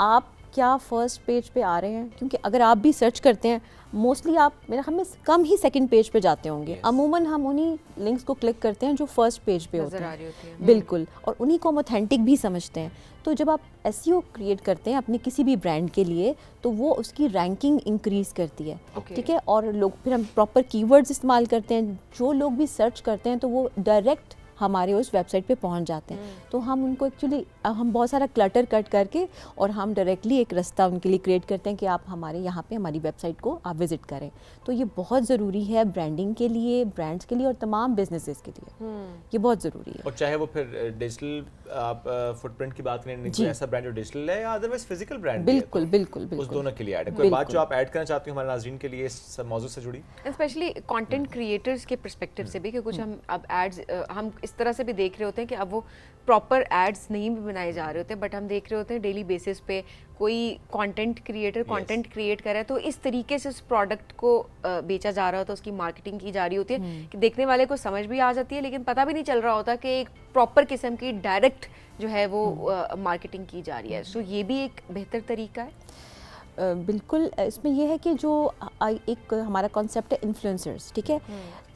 आप क्या फर्स्ट पेज पे आ रहे हैं? क्योंकि अगर आप भी सर्च करते हैं मोस्टली आप मेरे ख्याल में कम ही सेकंड पेज पे जाते होंगे। अमूमन हम उन्हीं लिंक्स को क्लिक करते हैं जो फर्स्ट पेज पे होते हैं, बिल्कुल, और उन्हीं को हम ऑथेंटिक भी समझते हैं। तो जब आप एसईओ क्रिएट करते हैं अपने किसी भी ब्रांड के लिए, तो वो उसकी रैंकिंग इंक्रीज करती है, ठीक है। और लोग फिर हम प्रॉपर कीवर्ड्स इस्तेमाल करते हैं, जो लोग भी सर्च करते हैं तो वो डायरेक्ट हमारे उस वेबसाइट पे पहुंच जाते हैं। तो हम उनको एक्चुअली हम बहुत सारा क्लटर कट करके और हम डायरेक्टली एक रास्ता उनके लिए क्रिएट करते हैं कि आप हमारे यहाँ पे हमारी वेबसाइट को आप विजिट करें। तो ये बहुत ज़रूरी है ब्रांडिंग के लिए, ब्रांड्स के लिए और तमाम बिजनेसेस के लिए, ये बहुत ज़रूरी है। और चाहे वो फिर डिजिटल आप फुटप्रिंट की बात करें, कोई ऐसा ब्रांड जो डिजिटल है या अदरवाइज फिजिकल ब्रांड, बिल्कुल बिल्कुल उस दोनों के लिए ऐड है। कोई बात जो आप ऐड करना चाहते हो हमारे नाज़रीन के लिए इस मौजू से जुड़ी, स्पेशली कंटेंट क्रिएटर्स के पर्सपेक्टिव से भी, कि कुछ हम अब एड्स हम इस तरह से भी देख रहे होते हैं कि अब वो प्रॉपर एड्स नहीं भी बनाए जा रहे होते, बट हम देख रहे होते हैं डेली बेसिस पे कोई कंटेंट क्रिएटर कंटेंट क्रिएट कर रहा है, तो इस तरीके से उस प्रोडक्ट को बेचा जा रहा होता है, उसकी मार्केटिंग की जा रही होती है कि देखने वाले को समझ भी आ जाती है, लेकिन पता भी नहीं चल रहा होता कि एक प्रॉपर किस्म की डायरेक्ट जो है वो मार्केटिंग की जा रही है। सो ये भी एक बेहतर तरीका है। बिल्कुल, इसमें यह है कि जो एक हमारा कॉन्सेप्ट है इन्फ्लुएंसर्स, ठीक है,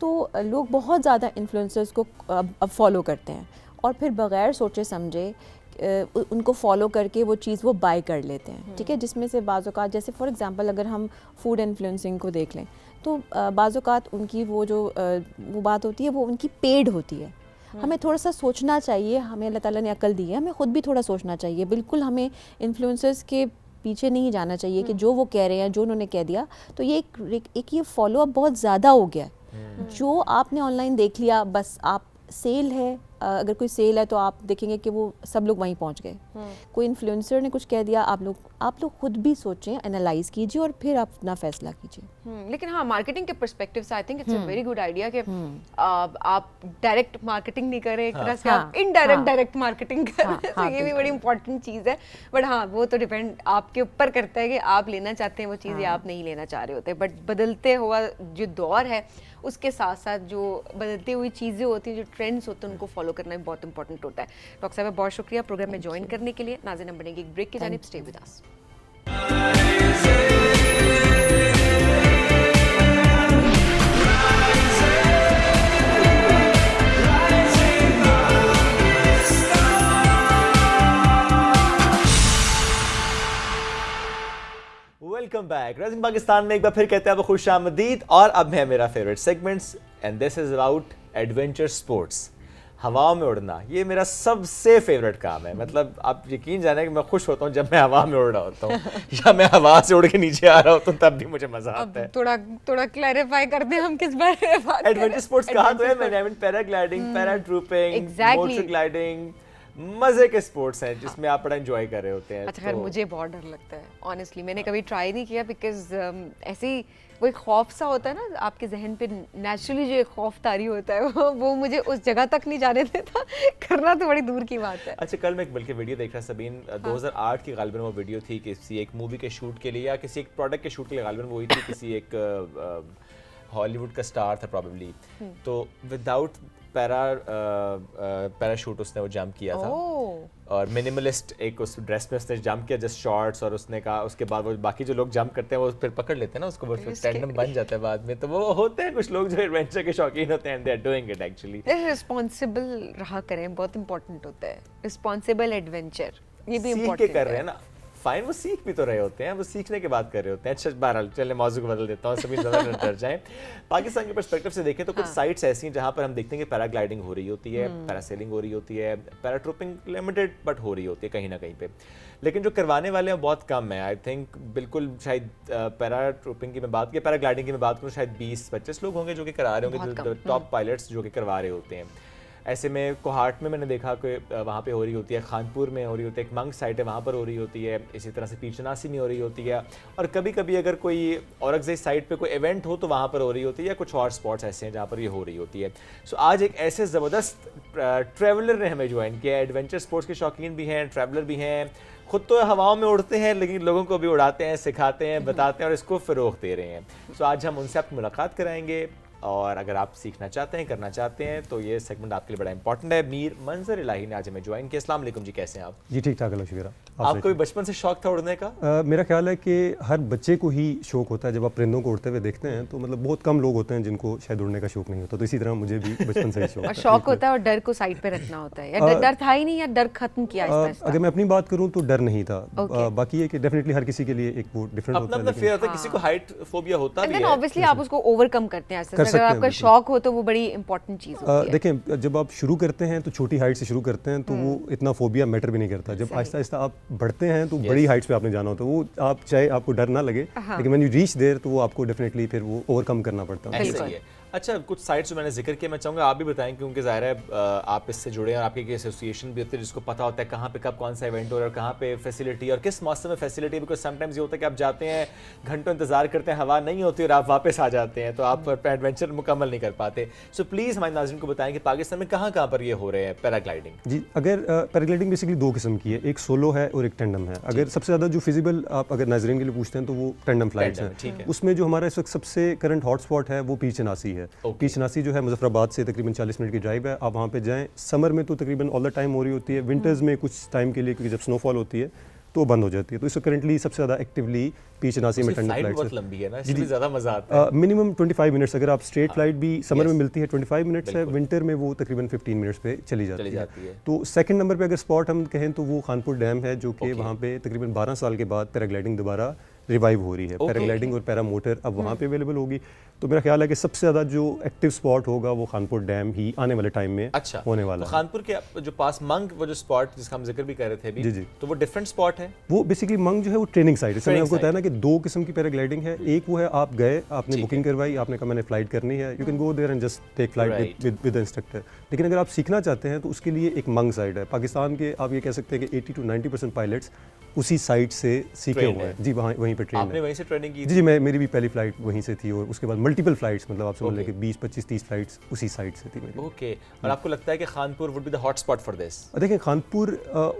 तो लोग बहुत ज़्यादा इन्फ्लुएंसर्स को अब फॉलो करते हैं और फिर बग़ैर सोचे समझे उनको फॉलो करके वो चीज़ वो बाय कर लेते हैं, ठीक है। जिसमें से बाज़ औक़ात, जैसे फॉर एग्जांपल अगर हम फूड इन्फ्लुएंसिंग को देख लें, तो बाज़ औक़ात उनकी वो जो वो बात होती है वो उनकी पेड होती है। हमें थोड़ा सा सोचना चाहिए, हमें अल्लाह ताला ने अक्ल दी है, हमें ख़ुद भी थोड़ा सोचना चाहिए। बिल्कुल हमें इन्फ्लुएंसर्स के पीछे नहीं जाना चाहिए कि जो वो कह रहे हैं, जो उन्होंने कह दिया, तो ये एक ये फॉलो अप बहुत ज़्यादा हो गया है। जो आपने ऑनलाइन देख लिया, बस आप सेल है, अगर कोई सेल है तो आप देखेंगे कि वो सब लोग वहीं पहुंच गए। कोई इन्फ्लुएंसर ने कुछ कह दिया, आप लोग खुद भी सोचें, एनालाइज कीजिए और फिर आप अपना फैसला कीजिए। लेकिन हाँ, मार्केटिंग के पर्सपेक्टिव से I think it's a very good idea कि आप डायरेक्ट मार्केटिंग नहीं करें, एक तरह से आप इनडायरेक्ट डायरेक्ट मार्केटिंग करें। तो ये भी बड़ी इंपॉर्टेंट चीज़ है। बट हाँ, वो तो डिपेंड आपके ऊपर करता है कि आप लेना चाहते हैं वो चीज़ या आप नहीं लेना चाह रहे होते। बट बदलते हुआ जो दौर है उसके साथ साथ जो बदलती हुई चीज़ें होती हैं, जो ट्रेंड्स होते हैं, उनको फॉलो करना भी बहुत इंपॉर्टेंट होता है। डॉक्टर साहब, बहुत शुक्रिया प्रोग्राम में ज्वाइन करने के लिए। नाज़रीन, हम बढ़ेंगे एक ब्रेक की जानिब, stay with us. Welcome back. Rising Pakistan में एक बार फिर कहते हैं आपको खुश आमदीद। और अब है मेरा favourite segments and this is about adventure sports. हवा में उड़ना ये मेरा सबसे फेवरेट काम है। मतलब आप यकीन जाने कि मैं खुश होता हूँ जब मैं हवा में उड़ रहा होता हूँ या मैं हवा से उड़ के नीचे आ रहा होता हूँ, तब भी मुझे मजा आता है। थोड़ा क्लैरिफाई कर दें, हम किस बारे में बात कर रहे हैं? एडवेंचर स्पोर्ट्स कहा तो है मैंने, पैराग्लाइडिंग, पैराट्रूपिंग, मोटर ग्लाइडिंग, मजे के स्पोर्ट्स हैं जिसमें आप बड़ा एंजॉय कर रहे होते हैं। अच्छा खैर मुझे बहुत डर लगता है ऑनेस्टली, मैंने कभी ट्राई नहीं किया बिकॉज ऐसे ही वो एक खौफ सा होता है ना आपके जहन पे, नेचुरली जो एक खौफ तारी होता है वो मुझे उस जगह तक नहीं जाने देता। करना तो बड़ी दूर की बात है। अच्छा कल मैं एक बल्कि वीडियो देख रहा सबीन, 2008 की गालिबन वो वीडियो थी किसी एक मूवी के शूट के लिए या किसी एक प्रोडक्ट के शूट के लिए, गालिबन वही थी, किसी एक हॉलीवुड का स्टार था प्रॉबेबली, तो विदाउट पैराशूट उसने वो जंप किया था और मिनिमलिस्ट एक उस ड्रेस में उसने जंप किया, जस्ट शॉर्ट्स, और उसने कहा उसके बाद वो बाकी जो लोग जंप करते हैं वो फिर पकड़ लेते हैं ना उसको, वो फिर टैंडम बन जाता है बाद में। तो वो होते हैं कुछ लोग जो एडवेंचर के शौकीन होते हैं, they are doing it actually. Responsible रहा करें, बहुत इंपॉर्टेंट होता है रिस्पॉन्सिबल एडवेंचर, ये भी सीख के इम्पोर्टेंट कर रहे हैं ना, फाइन वो सीख भी तो रहे होते हैं, वो सीखने के बाद कर रहे होते हैं। अच्छा बहरहाल चले मौजू को बदल देता हूँ, सभी ज़्यादा न डर जाएं। पाकिस्तान के पर्सपेक्टिव से देखें तो कुछ साइट्स ऐसी हैं जहाँ पर हम देखते हैं कि पैराग्लाइडिंग हो रही होती है, पैरासेलिंग हो रही होती है, पैराट्रूपिंग लिमिटेड बट हो रही होती है कहीं ना कहीं पे, लेकिन जो करवाने वाले हैं बहुत कम है। आई थिंक बिल्कुल शायद पैराट्रूपिंग की मैं बात की, पैराग्लाइडिंग की मैं बात करूँ, शायद 20-25 लोग होंगे जो कि करा रहे होंगे, जो टॉप पायलट्स जो कि करवा रहे होते हैं। ऐसे में कोहाट में मैंने देखा कि वहाँ पे हो रही होती है, खानपुर में हो रही होती है, एक मंग साइट है वहाँ पर हो रही होती है, इसी तरह से पीरचनासी में हो रही होती है, और कभी कभी अगर कोई औरंगजेब साइट पे कोई इवेंट हो तो वहाँ पर हो रही होती है, या कुछ और स्पॉट्स ऐसे हैं जहाँ पर ये हो रही होती है। सो आज एक ऐसे ज़बरदस्त ट्रैवलर ने हमें ज्वाइन किया है, एडवेंचर स्पोर्ट्स के शौकीन भी हैं, ट्रैवलर भी हैं, खुद तो हवाओं में उड़ते हैं लेकिन लोगों को भी उड़ाते हैं, सिखाते हैं, बताते हैं और इसको फ़रोग़ दे रहे हैं। सो आज हम उनसे आपकी मुलाकात कराएंगे, और अगर आप सीखना चाहते हैं, करना चाहते हैं तो ये सेगमेंट आपके लिए बड़ा इंपॉर्टेंट है। मीर मंजर इलाही ने आज हमें ज्वाइन किया। अस्सलाम वालेकुम जी, कैसे हैं आप? जी ठीक ठाक, अल्लाह शुक्र। आपको भी बचपन से शौक था उड़ने का? मेरा ख्याल है कि हर बच्चे को ही शौक होता है। जब आप परिंदों को उड़ते हुए देखते हैं तो मतलब बहुत कम लोग होते हैं जिनको शायद उड़ने का शौक नहीं होता, तो इसी तरह मुझे भी बचपन से ही शौक और शौक होता है और डर को साइड पे रखना होता है, या डर था ही नहीं या डर खत्म किया आहिस्ता-आहिस्ता? अगर मैं अपनी बात करूं तो डर नहीं था। बाकी है कि डेफिनेटली हर किसी के लिए एक वो डिफरेंट होता है, अपना फियर होता है, किसी को हाइट फोबिया होता भी है, ऑब्वियसली आप उसको ओवरकम करते हैं आहिस्ता-आहिस्ता। अगर आपका शौक हो तो वो बड़ी इंपॉर्टेंट चीज होती है। देखें जब आप शुरू करते हैं तो छोटी हाइट से शुरू करते हैं तो वो इतना फोबिया मैटर भी नहीं करता। जब आहिस्ता आहिस्ता आप बढ़ते हैं तो बड़ी हाइट्स पे आपने जाना होता है, वो आप चाहे आपको डर ना लगे लेकिन व्हेन यू रीच देयर तो वो आपको डेफिनेटली फिर वो ओवरकम करना पड़ता है। ऐसा ही है। अच्छा कुछ साइट्स जो मैंने जिक्र किया मैं चाहूँगा आप भी बताएं, क्योंकि ज़ाहिर है आप इससे जुड़े हैं और आपकी एसोसिएशन भी होती है जिसको पता होता है कहाँ पे कब कौन सा इवेंट हो रहा है और कहाँ पे फैसिलिटी और किस मौसम में फैसिलिटी। बिकॉज समटाइम्स ये होता है कि आप जाते हैं, घंटों इंतजार करते हैं, हवा नहीं होती और आप वापस आ जाते हैं तो आप एडवेंचर मुकम्मल नहीं कर पाते। सो प्लीज़ हमारे नाज़रीन को बताएं कि पाकिस्तान में कहाँ कहाँ पर ये हो रहे हैं पैराग्लाइडिंग? जी अगर पैराग्लाइडिंग बेसिकली दो किस्म की है, एक सोलो है और एक टेंडम है। अगर सबसे ज़्यादा जो फिजिबल आप अगर नाज़रीन के लिए पूछते हैं तो वो टेंडम फ्लाइट्स हैं। उसमें जो हमारा इस वक्त सबसे करंट हॉटस्पॉट है वो पीरचनासी है। पीरचनासी जो है मुजफ्फराबाद से तकरीबन 40 मिनट की ड्राइव है, आप वहाँ पे जाएं। समर में तो तकरीबन ऑल द टाइम हो रही होती है, विंटर्स में कुछ टाइम के लिए क्योंकि जब स्नोफॉल होती है तो बंद हो जाती है। तो इसको करंटली सबसे ज़्यादा एक्टिवली पीरचनासी में ठंडी फ्लाइट बहुत लंबी है ना, इसलिए ज़्यादा मज़ा आता है। मिनिमम 25 मिनट्स अगर आप स्ट्रेट फ्लाइट भी समर में मिलती है 25 मिनट्स है, विंटर में वो तकरीबन 15 मिनट्स पे चली जाती है। तो सेकंड नंबर पे अगर स्पॉट हम कहें तो वो खानपुर डैम है जो कि वहाँ पे तकरीबन 12 साल के बाद पैराग्लाइडिंग दोबारा रिवाइव हो रही है। पैराग्लाइडिंग और पैरा मोटर अब वहाँ पे अवेलेबल होगी। तो मेरा ख्याल है कि सबसे ज़्यादा जो एक्टिव स्पॉट होगा वो खानपुर डैम ही आने वाले टाइम में होने वाला है। खानपुर के जो पास मंग वो जो स्पॉट जिसका हम जिक्र भी कर रहे थे अभी, जी तो वो डिफरेंट स्पॉट है। वो बेसिकली मंग जो है वो ट्रेनिंग साइट है। मैंने आपको बताया ना कि दो किस्म की पैराग्लाइडिंग है। एक वो है आप गए, आपने बुकिंग करवाई, आपने कहा मैंने फ्लाइट करनी है, you can go there and just take flight with the instructor. लेकिन अगर आप सीखना चाहते हैं तो उसके लिए एक मंग साइट है। पाकिस्तान के आप ये कह सकते हैं कि 80 to 90% पायलट्स उसी साइट से सीखे हुए हैं। जी वहीं पे ट्रेन आपने वहीं से ट्रेनिंग की? जी मेरी भी पहली फ्लाइट वहीं से थी और उसके बाद मल्टीपल फ्लाइट्स, मतलब आप समझ लें कि 20, 25, 30 फ्लाइट्स उसी साइट से थी मेरी। ओके। और आपको लगता है कि Khanpur would be the hotspot for this? देखिए खानपुर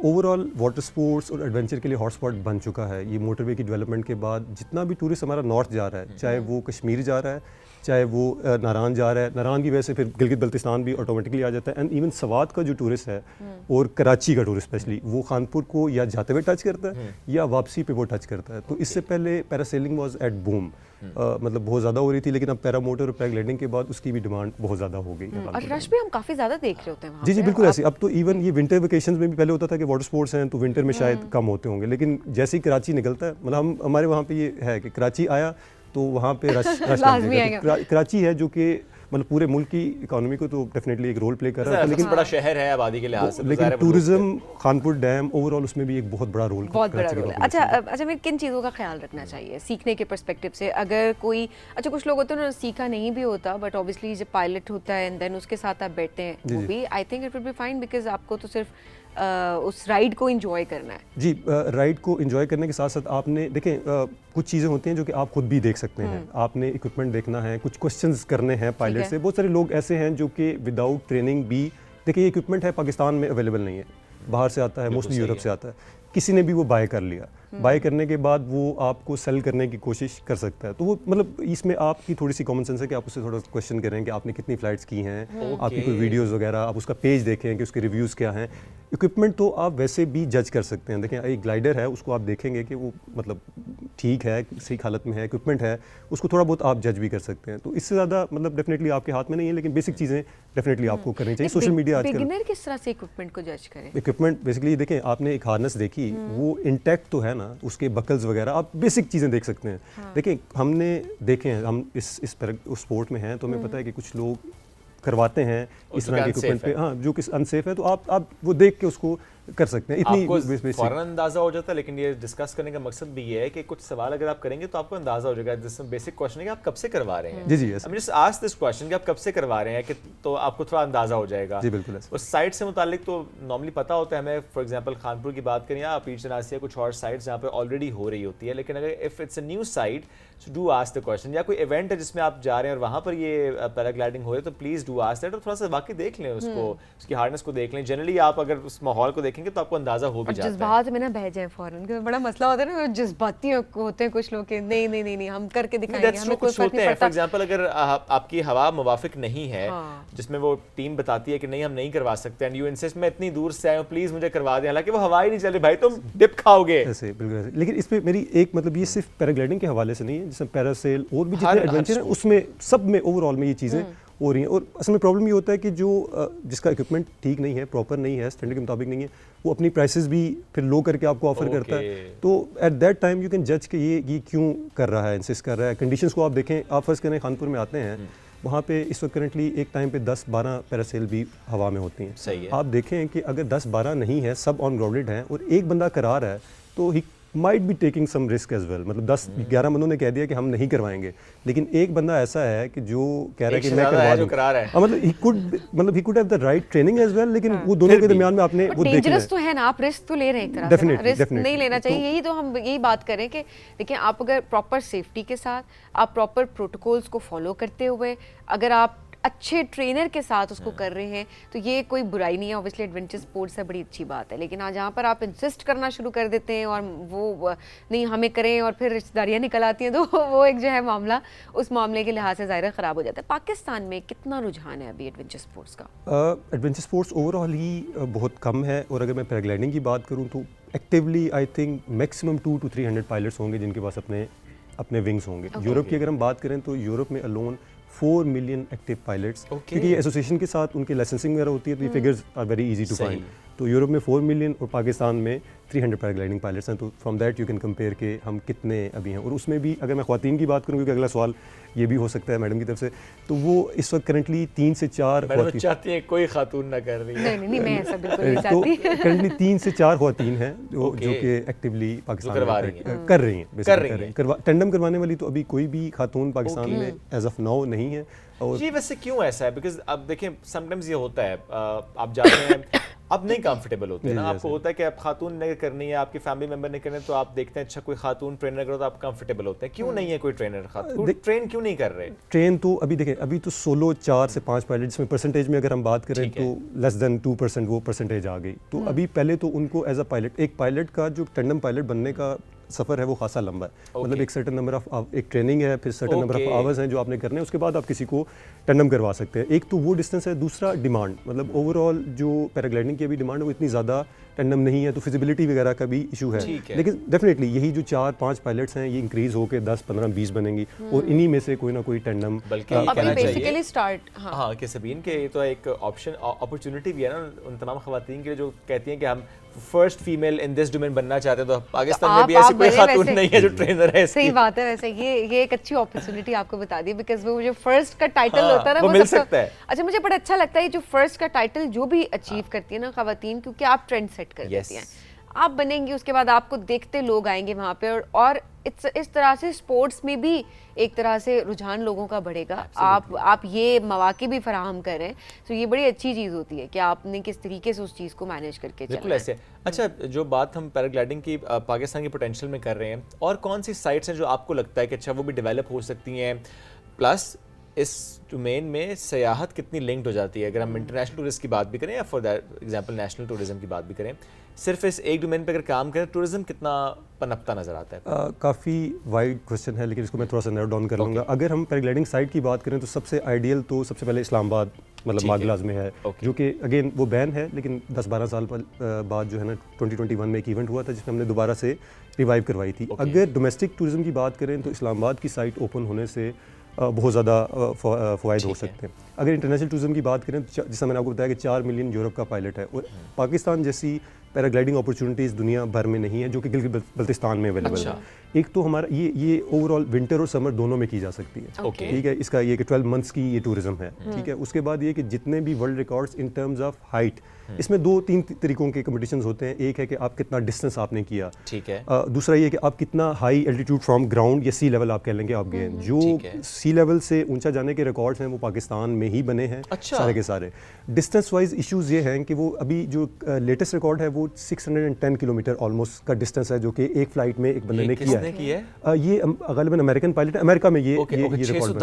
ओवरऑल वाटर स्पोर्ट्स और एडवेंचर के लिए हॉटस्पॉट बन चुका है। ये मोटरवे की डेवलपमेंट के बाद जितना भी टूरिस्ट हमारा नॉर्थ जा रहा है, चाहे वो कश्मीर जा रहा है, चाहे वो नारान जा रहा है, नारान की वजह से फिर गिलगित बल्तिस्तान भी ऑटोमेटिकली आ जाता है। एंड इवन सवात का जो टूरिस्ट है और कराची का टूरिस्ट स्पेशली वो खानपुर को या जाते हुए टच करता है या वापसी पे वो टच करता है। तो इससे पहले पैरासेलिंग वाज एट बूम, मतलब बहुत ज़्यादा हो रही थी, लेकिन अब पैरा मोटर और पैराग्लाइडिंग के बाद उसकी भी डिमांड बहुत ज़्यादा हो गई है। और रश भी हम काफ़ी ज़्यादा देख रहे होते हैं वहाँ। जी बिल्कुल ऐसे। अब तो इवन ये विंटर वेकेशंस में भी पहले होता था कि वाटर स्पोर्ट्स हैं तो विंटर में शायद कम होते होंगे, लेकिन जैसे ही कराची निकलता है, मतलब हमारे वहाँ पे ये है कि कराची आया तो वहाँ पे रश तो कराची है जो कि मतलब पूरे मुल्क की इकोनॉमी को तो डेफिनेटली एक रोल प्ले कर रहा है, लेकिन बड़ा शहर है आबादी के लिहाज से, लेकिन टूरिज्म खानपुर डैम ओवरऑल उसमें भी एक बहुत बड़ा रोल है। अच्छा मैं किन चीज़ों का ख्याल रखना चाहिए सीखने के पर्सपेक्टिव से? अगर कोई कुछ लोग होते हैं ना सीखा नहीं भी होता बट ऑब्वियसली जब पायलट होता है एंड देन उसके साथ आप बैठते हैं वो भी I think it will be fine because आपको तो सिर्फ उस राइड को एंजॉय करना है? जी, राइड को एंजॉय करने के साथ साथ आपने देखें कुछ चीज़ें होती हैं जो कि आप खुद भी देख सकते हैं। आपने इक्विपमेंट देखना है, कुछ क्वेश्चंस करने हैं पायलट से। बहुत सारे लोग ऐसे हैं जो कि विदाउट ट्रेनिंग भी, देखिए ये इक्विपमेंट है पाकिस्तान में अवेलेबल नहीं है, बाहर से आता है, मोस्टली यूरोप से आता है। किसी ने भी वो बाय कर लिया, बाय करने के बाद वो आपको सेल करने की कोशिश कर सकता है। तो वो मतलब इसमें आपकी थोड़ी सी कॉमन सेंस है कि आप उससे थोड़ा क्वेश्चन करें कि आपने कितनी फ्लाइट्स की हैं, आपकी कोई वीडियोस वगैरह, आप उसका पेज देखें कि उसके रिव्यूज़ क्या हैं। इक्विपमेंट तो आप वैसे भी जज कर सकते हैं। देखें एक ग्लाइडर है, उसको आप देखेंगे कि वो मतलब ठीक है, सही हालत में है, इक्विपमेंट है, उसको थोड़ा बहुत आप जज भी कर सकते हैं। तो इससे ज़्यादा मतलब डेफिनेटली आपके हाथ में नहीं है, लेकिन बेसिक चीज़ें डेफिनेटली आपको करनी चाहिए। सोशल मीडिया आजकल बिगिनर किस तरह से इक्विपमेंट को जज करें? इक्विपमेंट बेसिकली देखें, आपने एक हार्नेस देखी, वो इंटैक्ट तो है ना, उसके बकल्स वगैरह आप बेसिक चीज़ें देख सकते हैं। देखिए हमने देखे हैं, हम इस स्पोर्ट में हैं तो हमें पता है कि कुछ लोग करवाते हैं इस तरह के इक्विपमेंट पे, हाँ, जो कि अनसेफ है, तो आप वो देख के उसको कर सकते हैं। इतनी आपको फौरन अंदाजा हो जाता है, लेकिन ये डिस्कस करने का मकसद भी ये है कि कुछ सवाल अगर आप करेंगे तो आपको अंदाजा हो जाएगा। जिसमें बेसिक क्वेश्चन है कि आप कब से करवा रहे हैं। जी जी, I just ask this question कि आप कब से करवा रहे हैं, कि तो आपको थोड़ा अंदाजा हो जाएगा। जी बिल्कुल। उस साइट से मुतालिक तो नॉर्मली पता होता है हमें। फॉर एग्जांपल खानपुर की बात करें या पीर जनासिया, कुछ और साइट्स जहाँ पे ऑलरेडी हो रही होती है, लेकिन अगर if it's a new site so do ask the question. या कोई इवेंट है जिसमें आप जा रहे हैं और वहाँ पर ये पैराग्लाइडिंग हो रही है, तो प्लीज़ डू आस्क दैट, और थोड़ा सा बाकी देख लें उसको, उसकी हार्डनेस को देख लें। जनरली आप अगर उस माहौल को देखेंगे तो आपको अंदाजा हो भी जाता है। जज्बात में ना बह जाए फौरन, क्योंकि बड़ा मसला होता है ना, जज्बाती होते हैं कुछ लोग के, नहीं नहीं नहीं नहीं हम करके दिखाएंगे, हमें कोई फर्क नहीं पड़ता। फॉर एग्जांपल अगर आपकी हवा मुवाफिक नहीं है, जिसमें वो टीम बताती है कि नहीं हम नहीं करवा सकते, एंड यू इंसिस्ट मैं इतनी दूर से आया हूं प्लीज मुझे करवा दें, हालांकि वो हवा ही नहीं चल रही, भाई तुम डिप खाओगे ऐसे। बिल्कुल ऐसे। लेकिन इस पे मेरी एक मतलब ये सिर्फ पैराग्लाइडिंग के हवाले से नहीं है, जिसमें पैरासेल और भी जितने एडवेंचर हैं उसमें सब में ओवरऑल में ये चीज़ें हो रही हैं। और असल में प्रॉब्लम ये होता है कि जो जिसका इक्विपमेंट ठीक नहीं है, प्रॉपर नहीं है, स्टैंडर्ड के मुताबिक नहीं है, वो अपनी प्राइसेस भी फिर लो करके आपको ऑफर करता है। तो at that time you can जज कि ये क्यों कर रहा है, इंसिस्ट कर रहा है। कंडीशंस को आप देखें, आप फर्स्ट करें खानपुर में आते हैं, वहाँ पे इस वक्त करंटली एक टाइम पे 10-12 पैरासेल भी हवा में होती हैं। सही है। आप देखें कि अगर 10-12 नहीं है, सब ऑन ग्राउंडेड हैं और एक बंदा करा रहा है, तो he might be taking some risk as well. मतलब 10-11 बंदों ने कह दिया कि हम नहीं करवाएंगे, लेकिन एक बंदा ऐसा है कि जो कह रहा है कि मैं करवा दूं, मतलब he could have the right training as well, लेकिन वो दोनों के दरमियान में आपने वो देखना है। डेंजरस तो है ना, आप रिस्क तो ले रहे हैं एक तरह से, रिस्क नहीं लेना चाहिए। यही तो हम यही बात करें कि देखिए, आप अगर प्रॉपर सेफ्टी के साथ, आप प्रॉपर प्रोटोकॉल्स को फॉलो करते हुए, अगर आप अच्छे ट्रेनर के साथ उसको कर रहे हैं, तो ये कोई बुराई नहीं है। ऑब्वियसली एडवेंचर स्पोर्ट्स है, बड़ी अच्छी बात है। लेकिन आज जहाँ पर आप इंसिस्ट करना शुरू कर देते हैं और वो नहीं हमें करें और फिर रिश्तेदारियाँ निकल आती हैं, तो वो एक जो है मामला, उस मामले के लिहाज से ज़ाहिर ख़राब हो जाता है। पाकिस्तान में कितना रुझान है अभी एडवेंचर स्पोर्ट्स का? एडवेंचर स्पोर्ट्स ओवरऑल ही बहुत कम है। और अगर मैं पैराग्लाइडिंग की बात करूँ तो actively I think maximum 200 to 300 pilots होंगे जिनके पास अपने विंग्स होंगे। यूरोप की अगर हम बात करें तो यूरोप में अलोन 4 मिलियन एक्टिव पायलट्स, क्योंकि ये एसोसिएशन के साथ उनकी लाइसेंसिंग वगैरह होती है, तो ये figures are very easy to find. तो यूरोप में 4 मिलियन और पाकिस्तान में 300 पैराग्लाइडिंग पायलट्स हैं। तो from that you can compare के हम कितने अभी हैं। और उसमें भी अगर मैं ख्वातीन की बात करूँ, क्योंकि अगला सवाल ये भी हो सकता है मैडम की तरफ से, तो वो इस वक्त करंटली 3 से 4 चाहती है कोई खातून ना कर रही है। नहीं मैं ऐसा बिल्कुल नहीं चाहती। तो करंटली 3 से 4 ख्वातीन हैं जो कि एक्टिवली पाकिस्तान में कर रही हैं। टेंडम करवाने वाली तो अभी कोई भी खातून पाकिस्तान में एज ऑफ नाउ नहीं है। और जी वैसे क्यों ऐसा है? बिकॉज अब देखें समटाइम्स ये होता है, आप जाते हैं आप नहीं कंफर्टेबल होते हैं ना, आपको होता है कि आप खातून ने करनी है, आपकी फैमिली मेंबर ने करनी है, तो आप देखते हैं अच्छा कोई खातून ट्रेनर करो तो आप कंफर्टेबल होते हैं। क्यों नहीं है कोई ट्रेनर खातून? ट्रेन क्यों नहीं कर रहे? ट्रेन तो अभी देखें, अभी तो सोलो 4 से 5 पायलट्स में परसेंटेज में अगर हम बात करें तो लेस देन 2% वो परसेंटेज आ गई। तो अभी पहले तो उनको एज अ पायलट, एक पायलट का जो टैंडम पायलट बनने का सफ़र है वो खासा लंबा है। मतलब एक सर्टेन नंबर ऑफ एक ट्रेनिंग है, फिर सर्टेन नंबर ऑफ आवर्स हैं जो आपने करने हैं, उसके बाद आप किसी को टैंडम करवा सकते हैं। एक तो वो डिस्टेंस है, दूसरा डिमांड, मतलब ओवरऑल जो पैराग्लाइडिंग की अभी डिमांड है वो इतनी ज़्यादा टैंडम नहीं है, तो फिजिबिलिटी वगैरह का भी इशू है। लेकिन डेफिनेटली यही जो 4-5 पायलट्स हैं ये इंक्रीज होकर 10, 15, 20 बनेंगी और इन्हीं में से कोई ना कोई टैंडम बेसिकली स्टार्ट। हाँ कि सबीन के तो एक ऑप्शन अपॉर्चुनिटी भी है ना उन तमाम खवातीन के लिए जो कहती हैं कि हम first female in this domain बनना चाहते हैं, तो पाकिस्तान में भी ऐसी कोई खातून नहीं है जो ट्रेनर है। सही बात है। वैसे ये एक अच्छी अपॉर्चुनिटी आपको बता दी, बिकॉज वो जो फर्स्ट का टाइटल होता है ना, वो मिल सकता है। अच्छा मुझे बड़ा अच्छा लगता है जो फर्स्ट का टाइटल जो भी अचीव करती है ना खवातीन, क्योंकि आप ट्रेंड सेट कर देती हैं। आप बनेंगे, उसके बाद आपको देखते लोग आएंगे वहाँ पे, और इस तरह से स्पोर्ट्स में भी एक तरह से रुझान लोगों का बढ़ेगा। आप ये मौके भी फराहम करें, तो ये बड़ी अच्छी चीज़ होती है कि आपने किस तरीके से उस चीज़ को मैनेज करके चलना है। बिल्कुल ऐसे। अच्छा, जो बात हम पैराग्लाइडिंग की पाकिस्तान के पोटेंशियल में कर रहे हैं, और कौन सी साइट्स हैं जो आपको लगता है कि अच्छा वो भी डेवलप हो सकती हैं, प्लस इस डोमेन में सयाहत कितनी लिंक्ड हो जाती है? अगर हम इंटरनेशनल टूरिस्ट की बात भी करें या for that example national tourism की बात भी करें, सिर्फ इस एक डोमेन पे अगर काम करें, टूरिज्म कितना पनपता नजर आता है? काफ़ी वाइड क्वेश्चन है, लेकिन इसको मैं थोड़ा सा नैरो डाउन कर लूँगा। अगर हम पैराग्लाइडिंग साइट की बात करें तो सबसे आइडियल तो सबसे पहले इस्लामाबाद मतलब मागलाज में है, जो कि अगेन वो बैन है, लेकिन 10-12 साल बाद जो है ना 2021 में एक इवेंट हुआ था जिसमें हमने दोबारा से रिवाइव करवाई थी। अगर डोमेस्टिक टूरिज्म की बात करें तो इस्लामाबाद की साइट ओपन होने से बहुत ज़्यादा फ़वाइद हो सकते हैं। अगर इंटरनेशनल टूरिज्म की बात करें तो जैसा मैंने आपको बताया कि 4 मिलियन यूरोप का पायलट है, और पाकिस्तान जैसी पैराग्लाइडिंग अपॉर्चुनिटीज़ दुनिया भर में नहीं है जो कि गिलगित बल्तिस्तान में अवेलेबल है। एक तो हमारा ये ओवरऑल विंटर और समर दोनों में की जा सकती है, ठीक है। इसका ये कि 12 मंथ्स की ये टूरिज्म है, ठीक है। उसके बाद ये कि जितने भी world records in terms of height, इसमें 2-3 तरीकों के कंपटीशंस होते हैं। एक है कि आप कितना डिस्टेंस आपने किया, ठीक है। दूसरा ये कि आप कितना हाई एल्टीट्यूड फ्रॉम ग्राउंड या सी लेवल आप कह लेंगे आप गए। जो सी लेवल से ऊंचा जाने के रिकॉर्ड्स हैं वो पाकिस्तान में ही बने हैं। सारे के सारे डिस्टेंस वाइज इश्यूज ये हैं कि वो अभी जो लेटेस्ट रिकॉर्ड है वो 610 किलोमीटर ऑलमोस्ट का डिस्टेंस है, जो कि एक फ्लाइट में एक बंदे ने किया है। ये गालिबन अमेरिकन पायलट है, अमेरिका में ये रिकॉर्ड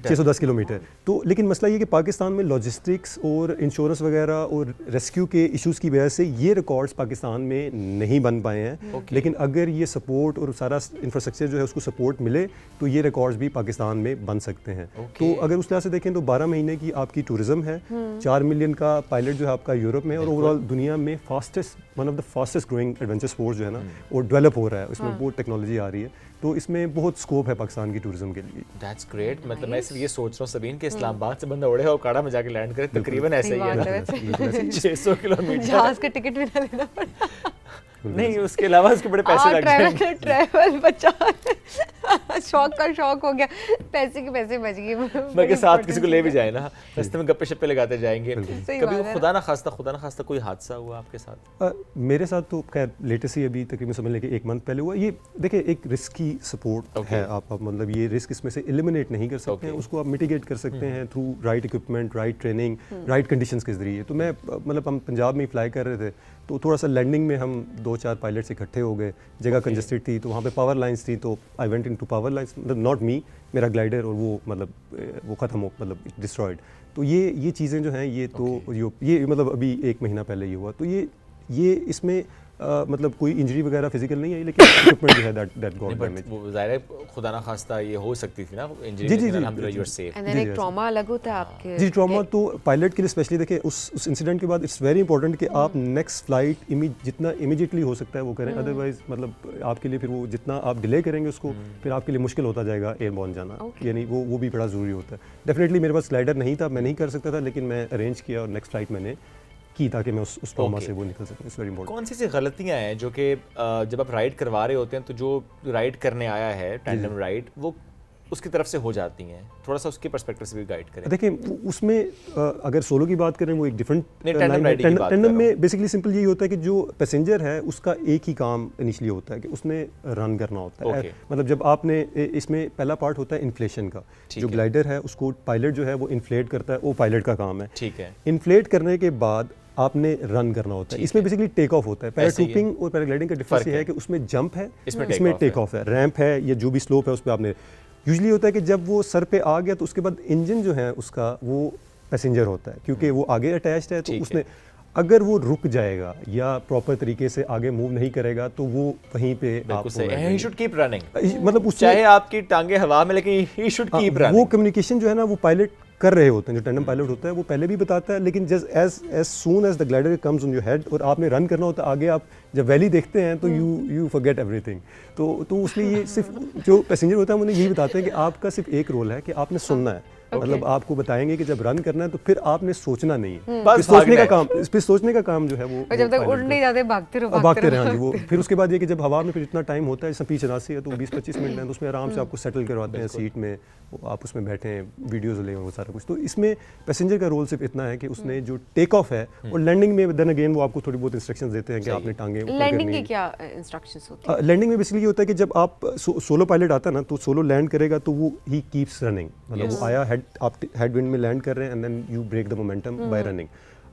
610 किलोमीटर। तो लेकिन मसला ये कि पाकिस्तान में लॉजिस्टिक्स और इंश्योरेंस वगैरह और रेस्क्यू के इश्यूज की वजह से ये रिकॉर्ड्स पाकिस्तान में नहीं बन पाए हैं। लेकिन अगर ये सपोर्ट और सारा इंफ्रास्ट्रक्चर जो है उसको सपोर्ट मिले तो ये रिकॉर्ड्स भी पाकिस्तान में बन सकते हैं। तो अगर उस लिहाज से देखें तो 12 महीने की आपकी टूरिज्म है, 4 मिलियन का पायलट जो है आपका यूरोप में, और ओवरऑल दुनिया में one of the fastest growing adventure sports जो है ना वो डेवलप हो रहा है, उसमें बहुत टेक्नोलॉजी आ रही है, तो इसमें बहुत स्कोप है पाकिस्तान की टूरिज्म के लिए। That's great. मतलब मैं सिर्फ ये सोच रहा हूँ सबीन कि इस्लामाबाद से बंदा उड़े और काड़ा में जाके लैंड करे, तकरीबन ऐसा ही है 600 किलोमीटर जहाज का टिकट भी ना लेना पड़ा। नहीं, उसके अलावा उसके बड़े पैसे लग जाएंगे। ट्रैवल बचा, शौक का शौक हो गया, पैसे के पैसे बच गए। मगर साथ किसी को ले भी जाए ना, रास्ते में गप्पे शप्पे लगाते जाएंगे। कभी खुदा ना खास्ता कोई हादसा हुआ आपके साथ? मेरे साथ तो खैर लेटेस्ट ही अभी तकरीबन समझ लें कि 1 मंथ पहले हुआ। ये देखिए एक रिस्की सपोर्ट है, आप मतलब ये रिस्क इसमें से एलिमिनेट नहीं कर सकते हैं, उसको आप मिटिगेट कर सकते हैं through right equipment, right training, right conditions के जरिए। तो मैं मतलब हम पंजाब में फ्लाई कर रहे थे, तो थोड़ा सा लैंडिंग में हम 2-4 पायलट्स इकट्ठे हो गए, जगह कंजस्टेड थी, तो वहाँ पे पावर लाइंस थी, तो I went into power lines, मतलब नॉट मी, मेरा ग्लाइडर, और वो मतलब वो ख़त्म हो, मतलब डिस्ट्रॉयड। तो ये चीज़ें जो हैं ये तो ये मतलब अभी 1 महीना पहले ही हुआ। तो ये इसमें मतलब कोई इंजरी वगैरह फिजिकल नहीं है, लेकिन इक्विपमेंट जो है दैट गॉट डैमेज। वो ज़ाहिर है खुदा ना खास्ता ये हो सकती थी ना इंजरी, जी अल्हम्दुलिल्लाह you are safe. And then एक ट्रॉमा अलग होता है आपके। जी, ट्रॉमा तो पायलट के लिए स्पेशली देखिए उस इंसिडेंट के बाद इट्स वेरी इंपॉर्टेंट कि आप नेक्स्ट फ्लाइट जितना इमीडिएटली हो सकता है वो करें, अदरवाइज मतलब आपके लिए फिर वो जितना आप डिले करेंगे उसको फिर आपके लिए मुश्किल होता जाएगा एयरबॉर्न जाना, यानी वो भी बड़ा ज़रूरी होता है। डेफिनेटली मेरे पास ग्लाइडर नहीं था, मैं नहीं कर सकता था, लेकिन मैं अरेंज किया और नेक्स्ट फ्लाइट मैंने की ताकि मैं उस ट्रॉमा से वो निकल सकूं। It's very important. कौन सी सी गलतियां हैं जो कि जब आप राइड करवा रहे होते हैं तो जो राइड करने आया है टैंडम राइड वो उसकी तरफ से हो जाती हैं, थोड़ा सा उसके पर्सपेक्टिव से भी गाइड करें। देखिए उसमें अगर सोलो की बात करें वो एक डिफरेंट टैंडम में बेसिकली सिंपल यही होता है कि जो पैसेंजर है उसका एक ही काम इनिशियली होता है कि उसने रन करना होता है। मतलब जब आपने इसमें पहला पार्ट होता है इन्फ्लेशन का, जो ग्लाइडर है उसको पायलट जो है वो इन्फ्लेट करता है, वो पायलट का काम है। ठीक है। इन्फ्लेट करने के बाद आपने रन करना होता है। इसमें बेसिकली टेक ऑफ होता है। पैराट्रूपिंग और पैराग्लाइडिंग का डिफरेंस ये है कि उसमें जंप है, इसमें टेक ऑफ है, रैंप है, या जो भी स्लोप है उस पर आपने यूजुअली होता है कि जब वो सर पे आ गया तो उसके बाद इंजन जो है उसका वो पैसेंजर होता है, क्योंकि वो आगे अटैच्ड है। तो उसने अगर वो रुक जाएगा या प्रॉपर तरीके से आगे मूव नहीं करेगा तो वो वहीं पे ही शुड कीप रनिंग, मतलब चाहे आपकी टांगे हवा में, लेकिन ही शुड कीप रनिंग। वो कम्युनिकेशन जो है ना वो पायलट कर रहे होते हैं, जो टैंडम पायलट होता है वो पहले भी बताता है, लेकिन just as soon as the glider comes on your head और आपने रन करना होता है आगे, आप जब वैली देखते हैं तो यू फॉरगेट एवरीथिंग। तो उसलिए ये सिर्फ जो पैसेंजर होता है उन्हें यही बताते हैं कि आपका सिर्फ एक रोल है कि आपने सुनना है, मतलब आपको बताएंगे कि जब रन करना है तो फिर आपने सोचना नहीं है, बस फिर सोचने का भागना काम, इस पे सोचने का काम जो है वो और जब तक pilot उड़ का- नहीं जाते भागते रहो भागते रहे, हाँ जी। वो फिर उसके बाद ये कि जब हवा में फिर इतना टाइम होता है, जैसे पीछे चनासी है तो 20-25 मिनट है, तो उसमें आराम से आपको सेटल करवाते हैं सीट में, आप उसमें बैठे वीडियोस लें, वो सारा कुछ। तो इसमें पैसेंजर का रोल सिर्फ इतना है कि उसने जो टेक ऑफ है और लैंडिंग में देन अगेन वो आपको थोड़ी बहुत इंस्ट्रक्शंस देते हैं कि आपने टांगे ऊपर लैंडिंग करनी की है। क्या इंस्ट्रक्शंस होती है? लैंडिंग में बेसिकली ये होता है कि जब आप सोलो पायलट आता है ना, तो सोलो लैंड करेगा तो वो ही कीप्स रनिंग, मतलब वो आया हेड, आप हेड विंड में लैंड कर रहे हैं and then you break the momentum by running.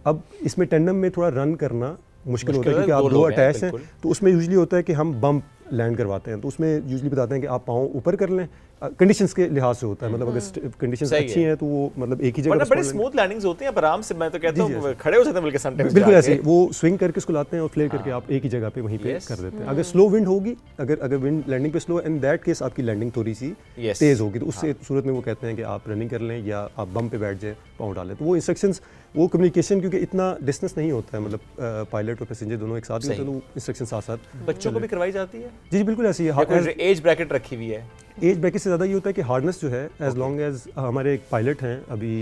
अब इसमें टेंडम में थोड़ा रन करना मुश्किल होता है क्योंकि आप दो अटैच हैं, तो उसमें यूजुअली होता है कि हम बम्प लैंड करवाते हैं, तो उसमें यूजुअली बताते हैं कि आप पाँव ऊपर कर लें, कंडीशंस के लिहाज से होता है, मतलब अगर कंडीशंस अच्छी हैं तो वो मतलब एक ही जगह बड़े स्मूथ लैंडिंग्स होती हैं, आराम से, मैं तो कहता हूँ खड़े हो सकते हैं बल्कि समटाइम्स बिल्कुल ऐसे ही वो स्विंग करके उसको लाते हैं और फ्लेयर करके आप एक ही जगह पे वहीं पे कर देते हैं। अगर स्लो विंड होगी, अगर विंड लैंडिंग पे स्लो, इन दैट केस आपकी लैंडिंग थोड़ी सी तेज होगी, तो उससे सूरत में वो कहते हैं कि आप रनिंग कर लें या आप बम पे बैठ जाए, पाँव डालें। तो वो इंस्ट्रक्शंस, वो कम्युनिकेशन, क्योंकि इतना डिस्टेंस नहीं होता है, मतलब पायलट और पैसेंजर दोनों एक साथ ही होते हैं, तो इंस्ट्रक्शन साथ साथ बच्चों को भी करवाई जाती है? जी बिल्कुल ऐसी है। एज ब्रैकेट रखी हुई है? एज ब्रैकेट से ज़्यादा ये होता है कि हार्डनेस जो है, एज लॉन्ग एज हमारे एक पायलट हैं अभी,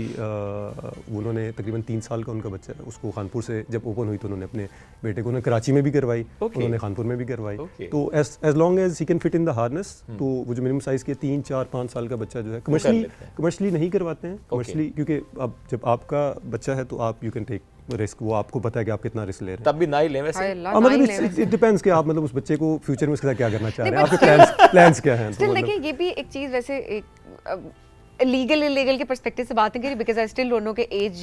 उन्होंने तकरीबन 3 साल का उनका बच्चा है, उसको खानपुर से जब ओपन हुई तो उन्होंने अपने बेटे को कराची में भी करवाई, उन्होंने खानपुर में भी करवाई। तो as long as he can fit in the harness, तो वो जो मिनिमम साइज़ के 3, 4, 5 साल का बच्चा जो है, कमर्शली नहीं करवाते हैं, कमर्शली, क्योंकि अब जब आपका बच्चा है तो आप यू कैन टेक रिस्क, वो आपको पता है कि आप कितना रिस्क ले रहे हैं, तब भी ना ही लें वैसे। मतलब इट डिपेंड्स कि आप मतलब उस बच्चे को फ्यूचर में उसके साथ क्या करना चाह रहे हैं, आपके प्लान्स क्या हैं। स्टिल देखिए ये भी एक चीज़ वैसे एक लीगल इलीगल के पर्सपेक्टिव से बात नहीं करी, because I still don't know कि एज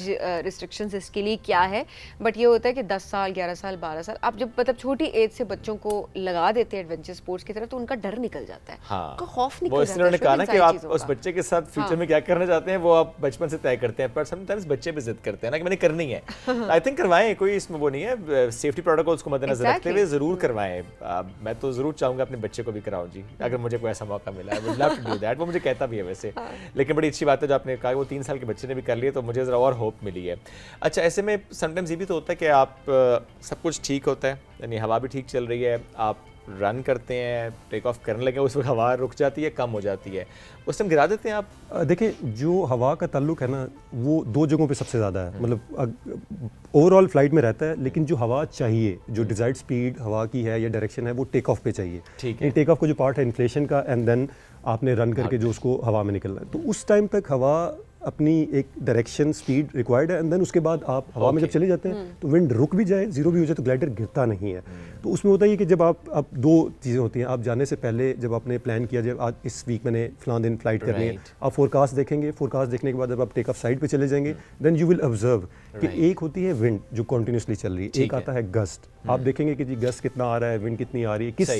रिस्ट्रिक्शंस इसके लिए क्या है, बट ये होता है कि 10 साल 11 साल 12 साल आप जब मतलब छोटी एज से बच्चों को लगा देते हैं एडवेंचर स्पोर्ट्स की तरफ, तो उनका डर निकल जाता है, उनका खौफ निकल जाता है। उन्होंने कहा ना कि आप उस बच्चे के साथ फ्यूचर में क्या करना चाहते हैं वो आप बचपन से तय करते हैं, पर समटाइम्स बच्चे भी जिद करते हैं ना कि मैंने करनी है। आई थिंक करवाएं, कोई इसमें वो नहीं है, सेफ्टी प्रोटोकॉल्स को मद्देनजर रखते हुए जरूर करवाएं। मैं तो जरूर चाहूंगा अपने बच्चे को भी कराओ जी, अगर मुझे कोई ऐसा मौका मिला, I would love to do that. वो मुझे कहता भी है वैसे, लेकिन बड़ी अच्छी बात है जो आपने कहा वो 3 साल के बच्चे ने भी कर लिए, तो मुझे ज़रा और होप मिली है। अच्छा, ऐसे में समटाइम्स ये भी तो होता है कि आप सब कुछ ठीक होता है, यानी हवा भी ठीक चल रही है, आप रन करते हैं, टेक ऑफ करने लगे, उस वक्त हवा रुक जाती है, कम हो जाती है, उस टाइम गिरा देते हैं आप? देखिए, जो हवा का ताल्लुक है ना, वो 2 जगहों पे सबसे ज़्यादा है, मतलब ओवरऑल फ्लाइट में रहता है, लेकिन जो हवा चाहिए, जो डिज़ायर्ड स्पीड हवा की है या डायरेक्शन है, वो टेक ऑफ पे चाहिए। ठीक है। टेक ऑफ का जो पार्ट है इन्फ्लेशन का, एंड देन आपने रन करके जो उसको हवा में निकलना है, तो उस टाइम तक हवा अपनी एक डायरेक्शन स्पीड रिक्वायर्ड है, एंड देन उसके बाद आप हवा में जब चले जाते हैं तो विंड रुक भी जाए, जीरो भी हो जाए, तो ग्लाइडर गिरता नहीं है। तो उसमें होता है कि जब आप 2 चीज़ें होती हैं, आप जाने से पहले जब आपने प्लान किया, जब आज इस वीक मैंने फलां दिन फ्लाइट करनी है, आप फोरकास्ट देखेंगे, फोरकास्ट देखने के बाद जब आप टेक ऑफ साइड पे चले जाएंगे, देन यू विल ऑब्जर्व कि एक होती है विंड जो कॉन्टिन्यूसली चल रही है, एक आता है गस्ट। आप देखेंगे कि जी गस्ट कितना आ रहा है, विंड कितनी आ रही है, किस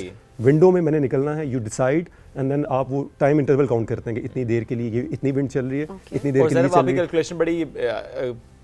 विंडो में मैंने निकलना है, यू डिसाइड, एंड देन आप वो टाइम इंटरवल काउंट करते हैं कि इतनी देर के लिए ये इतनी विंड चल रही है, इतनी देर के लिए चल रही है। कैलकुलेशन बड़ी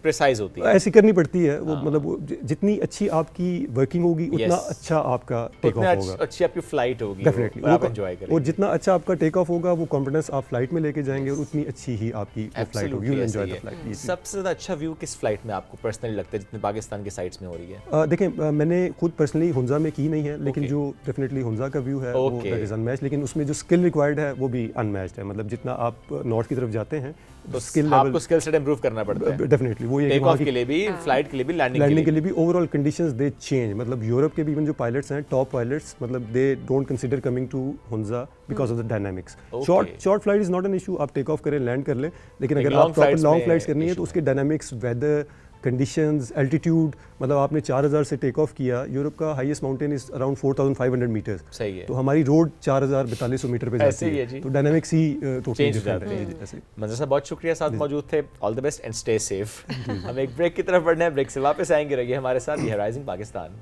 प्रिसाइज होती है, ऐसी करनी पड़ती है। वो मतलब जितनी अच्छी आपकी वर्किंग होगी उतना अच्छा आपका टेक ऑफ होगा, अच्छी आपकी फ्लाइट होगी, डेफिनेटली आप एंजॉय करेंगे। और जितना अच्छा आपका टेक ऑफ होगा, वो कॉन्फिडेंस आप फ्लाइट में लेके जाएंगे और उतनी अच्छी ही आपकी फ्लाइट होगी, you will enjoy the flight. सबसे ज़्यादा अच्छा व्यू किस फ्लाइट में आपको पर्सनली लगता है, जितने पाकिस्तान के साइड्स में हो रही है? देखें, मैंने खुद पर्सनली हुंजा में की नहीं है, लेकिन जो डेफिनेटली हुंजा का व्यू है वो दैट इज अनमैच्ड, लेकिन उसमें जो स्किल रिक्वायर्ड है वो भी अनमैच्ड है। मतलब जितना आप नॉर्थ की तरफ जाते हैं तो आपको स्किल सेट इंप्रूव करना पड़ता है डेफिनेटली। वो ये टेक ऑफ के लिए भी, फ्लाइट के लिए भी, लैंडिंग के लिए भी ओवरऑल कंडीशंस दे चेंज। मतलब यूरोप के भी इवन जो पायलट्स हैं, टॉप पायलट्स, मतलब they don't consider coming to Hunza because of the dynamics. Short flight is not an issue, आप टेक ऑफ करें, लैंड कर लें, लेकिन अगर आप लॉन्ग फ्लाइट्स करनी है तो उसके डायनामिक्स, वेदर कंडीशंस, एल्टीट्यूड, मतलब आपने 4000 से टेक ऑफ किया, यूरोप का highest mountain is around 4500 metres, सही है, तो हमारी रोड 4200 मीटर पे जाती है, तो डायनामिक्स ही टोटली डिफरेंट है। मंजर साहब बहुत शुक्रिया, साथ मौजूद थे, all the best and stay safe. हम एक ब्रेक की तरफ बढ़ना है, ब्रेक से वापस आएंगे, रहिए हमारे साथ, ये है rising Pakistan.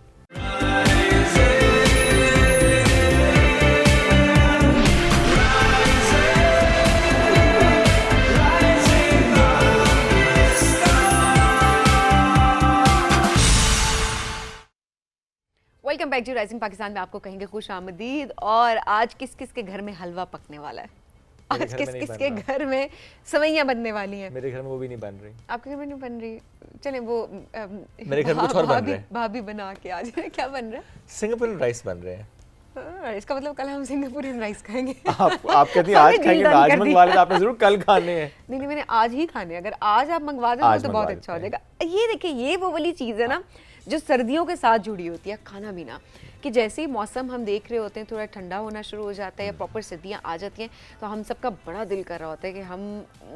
Welcome back to rising Pakistan में आपको कहेंगे खुश आमदीद। और आज किस किस के घर में हलवा पकने वाला है, आज किस किस के घर में सवैयां बनने वाली हैं? मेरे घर में वो भी नहीं बन रही। आपके घर में नहीं बन रही? चलें वो मेरे घर में कुछ और बन रहा है, भाभी बना के आ जाए। क्या बन रहा है? सिंगापुरियन राइस बन रहे हैं। इसका मतलब कल हम सिंगापुरियन राइस खाएंगे। आप कहती हैं हमने आज खाएंगे, deal तो done आज कर मंगवा दिया। लेते, आपने जरूर कल खाने हैं। नहीं मैंने आज ही खाने हैं। अगर आज आप मंगवा दें आज तो बहुत मंगवा अच्छा हो लेते जाएगा। ये देखिए ये वो वाली चीज़ है ना जो सर्दियों के साथ जुड़ी होती है, खाना पीना। कि जैसे ही मौसम हम देख रहे होते हैं थोड़ा ठंडा होना शुरू हो जाता है या प्रॉपर सर्दियाँ आ जाती हैं, तो हम सबका बड़ा दिल कर रहा होता है कि हम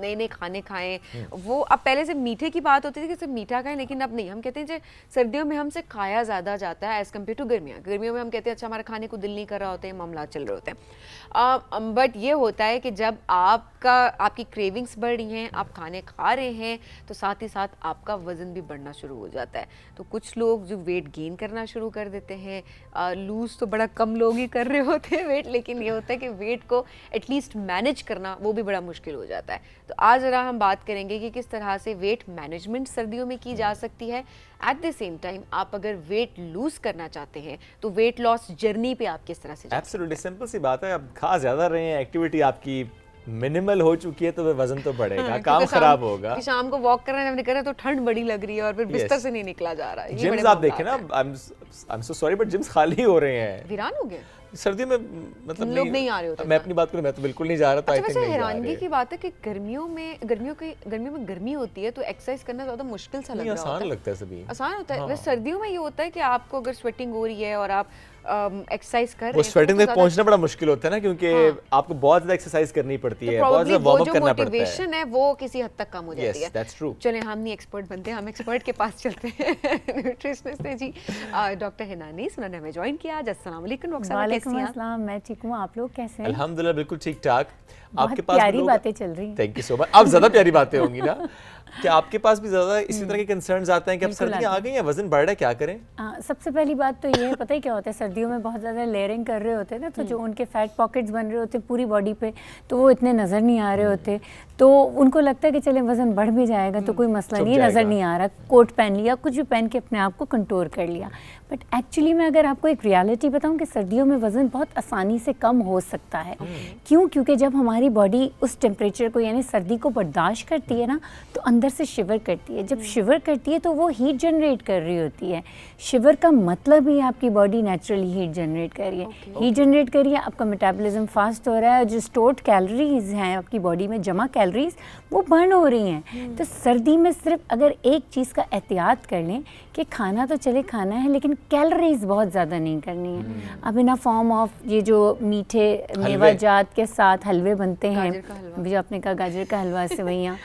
नए नए खाने खाएं। वो अब पहले से मीठे की बात होती थी कि सिर्फ मीठा खाएं, लेकिन अब नहीं। हम कहते हैं जो सर्दियों में हमसे खाया ज़्यादा जाता है एज़ कम्पेयर टू गर्मियों में हम कहते हैं अच्छा हमारा खाने को दिल नहीं कर रहा होता है, मामला चल रहे होते हैं। बट ये होता है कि जब आपकी क्रेविंग्स बढ़ रही हैं, आप खाने खा रहे हैं, तो साथ ही साथ आपका वज़न भी बढ़ना शुरू हो जाता है। तो कुछ लोग जो वेट गेन करना शुरू कर देते हैं, लूज़ तो बड़ा कम लोग ही कर रहे होते हैं वेट, लेकिन ये होता है कि वेट को एटलीस्ट मैनेज करना वो भी बड़ा मुश्किल हो जाता है। तो आज ज़रा हम बात करेंगे कि किस तरह से वेट मैनेजमेंट सर्दियों में की जा सकती है। एट द सेम टाइम आप अगर वेट लूज़ करना चाहते हैं तो वेट लॉस जर्नी पे आप किस तरह से एब्सोल्युटली सिंपल सी बात है, अब खा ज़्यादा रहे हैं, एक्टिविटी आपकी मिनिमल हो चुकी है, तो वजन तो बढ़ेगा, काम खराब होगा। शाम को वॉक कर रहे हैं, हमने करा तो ठंड बड़ी लग रही है और फिर बिस्तर से नहीं निकला जा रहा है। ये बड़े जिम्स आप मामलात देखें ना, हैं। I am so sorry but gyms खाली हो रहे हैं वीरान हो गए सर्दियों में, मतलब लोग नहीं आ रहे होते मैं अपनी बात करूं, मैं तो बिल्कुल नहीं जा रहा था। अच्छा वैसे हैरानगी की बात है कि गर्मियों में गर्मी होती है तो एक्सरसाइज करना ज़्यादा मुश्किल सा लग रहा होता है। आसान लगता है सभी, आसान होता है। वैसे सर्दियों में ये होता है कि आपको अगर स्वेटिंग हो रही है और आप एक्सरसाइज कर रहे हैं, वो स्वेटिंग तो तक पहुंचना बड़ा मुश्किल होता है ना, क्योंकि आपको बहुत ज़्यादा एक्सरसाइज करनी पड़ती है, बहुत probably ज़्यादा वो वार्म अप जो करना पड़ता है। मोटिवेशन है वो किसी हद तक कम हो जाती है। Yes, that's true. चले हम नहीं एक्सपर्ट बनते, हम एक्सपर्ट के पास चलते हैं न्यूट्रिशनिस्ट है जी डॉक्टर हिनानीस, उन्होंने हमें ज्वाइन किया आज। अस्सलाम वालेकुम डॉक्टर साहब, कैसी वालेकुम हैं आप? अस्सलाम, मैं ठीक हूँ, आप लोग कैसे हैं? अल्हम्दुलिल्लाह बिल्कुल ठीक ठाक। बहुत आपके पास प्यारी बातें चल रही हैं। Thank you so much. अब ज़्यादा प्यारी बातें होंगी ना, क्या आपके पास भी ज़्यादा इसी तरह के कंसर्न्स आते हैं कि अब बिल्कुल सर्दियाँ आ आते गई हैं, वजन बढ़ रहा है, क्या करें? सबसे पहली बात तो ये है, पता है क्या होता है, सर्दियों में बहुत ज़्यादा लेयरिंग कर रहे होते हैं ना, तो जो उनके फैट पॉकेट्स बन रहे होते हैं पूरी बॉडी पे, तो वो इतने नज़र नहीं आ रहे होते, तो उनको लगता है कि चले वज़न बढ़ भी जाएगा तो कोई मसला छुप नहीं, नज़र जाएगा। नहीं आ रहा, कोट पहन लिया, कुछ भी पहन के अपने आप को कंट्रोल कर लिया। बट एक्चुअली मैं अगर आपको एक रियलिटी बताऊं कि सर्दियों में वज़न बहुत आसानी से कम हो सकता है। क्यों? क्योंकि जब हमारी बॉडी उस टेम्परेचर को यानी सर्दी को बर्दाश्त करती है ना, तो अंदर से शिवर करती है। जब शिवर करती है तो वो हीट जनरेट कर रही होती है। शिवर का मतलब ही आपकी बॉडी नेचुरली हीट जनरेट कर रही है। हीट जनरेट कर रही है, आपका मेटाबॉलिज्म फास्ट हो रहा है, जो स्टोर्ड कैलोरीज हैं आपकी बॉडी में जमा कैलोरीज वो बर्न हो रही हैं। तो सर्दी में सिर्फ अगर एक चीज़ का एहतियात कर लें कि खाना तो चले खाना है, लेकिन कैलोरीज बहुत ज़्यादा नहीं करनी है। अब इन अ फॉर्म ऑफ ये जो मीठे मेवा जात के साथ हलवे बनते हैं, गाजर का हलवा। अभी जो आपने कहा गाजर का हलवा, सेवइयाँ,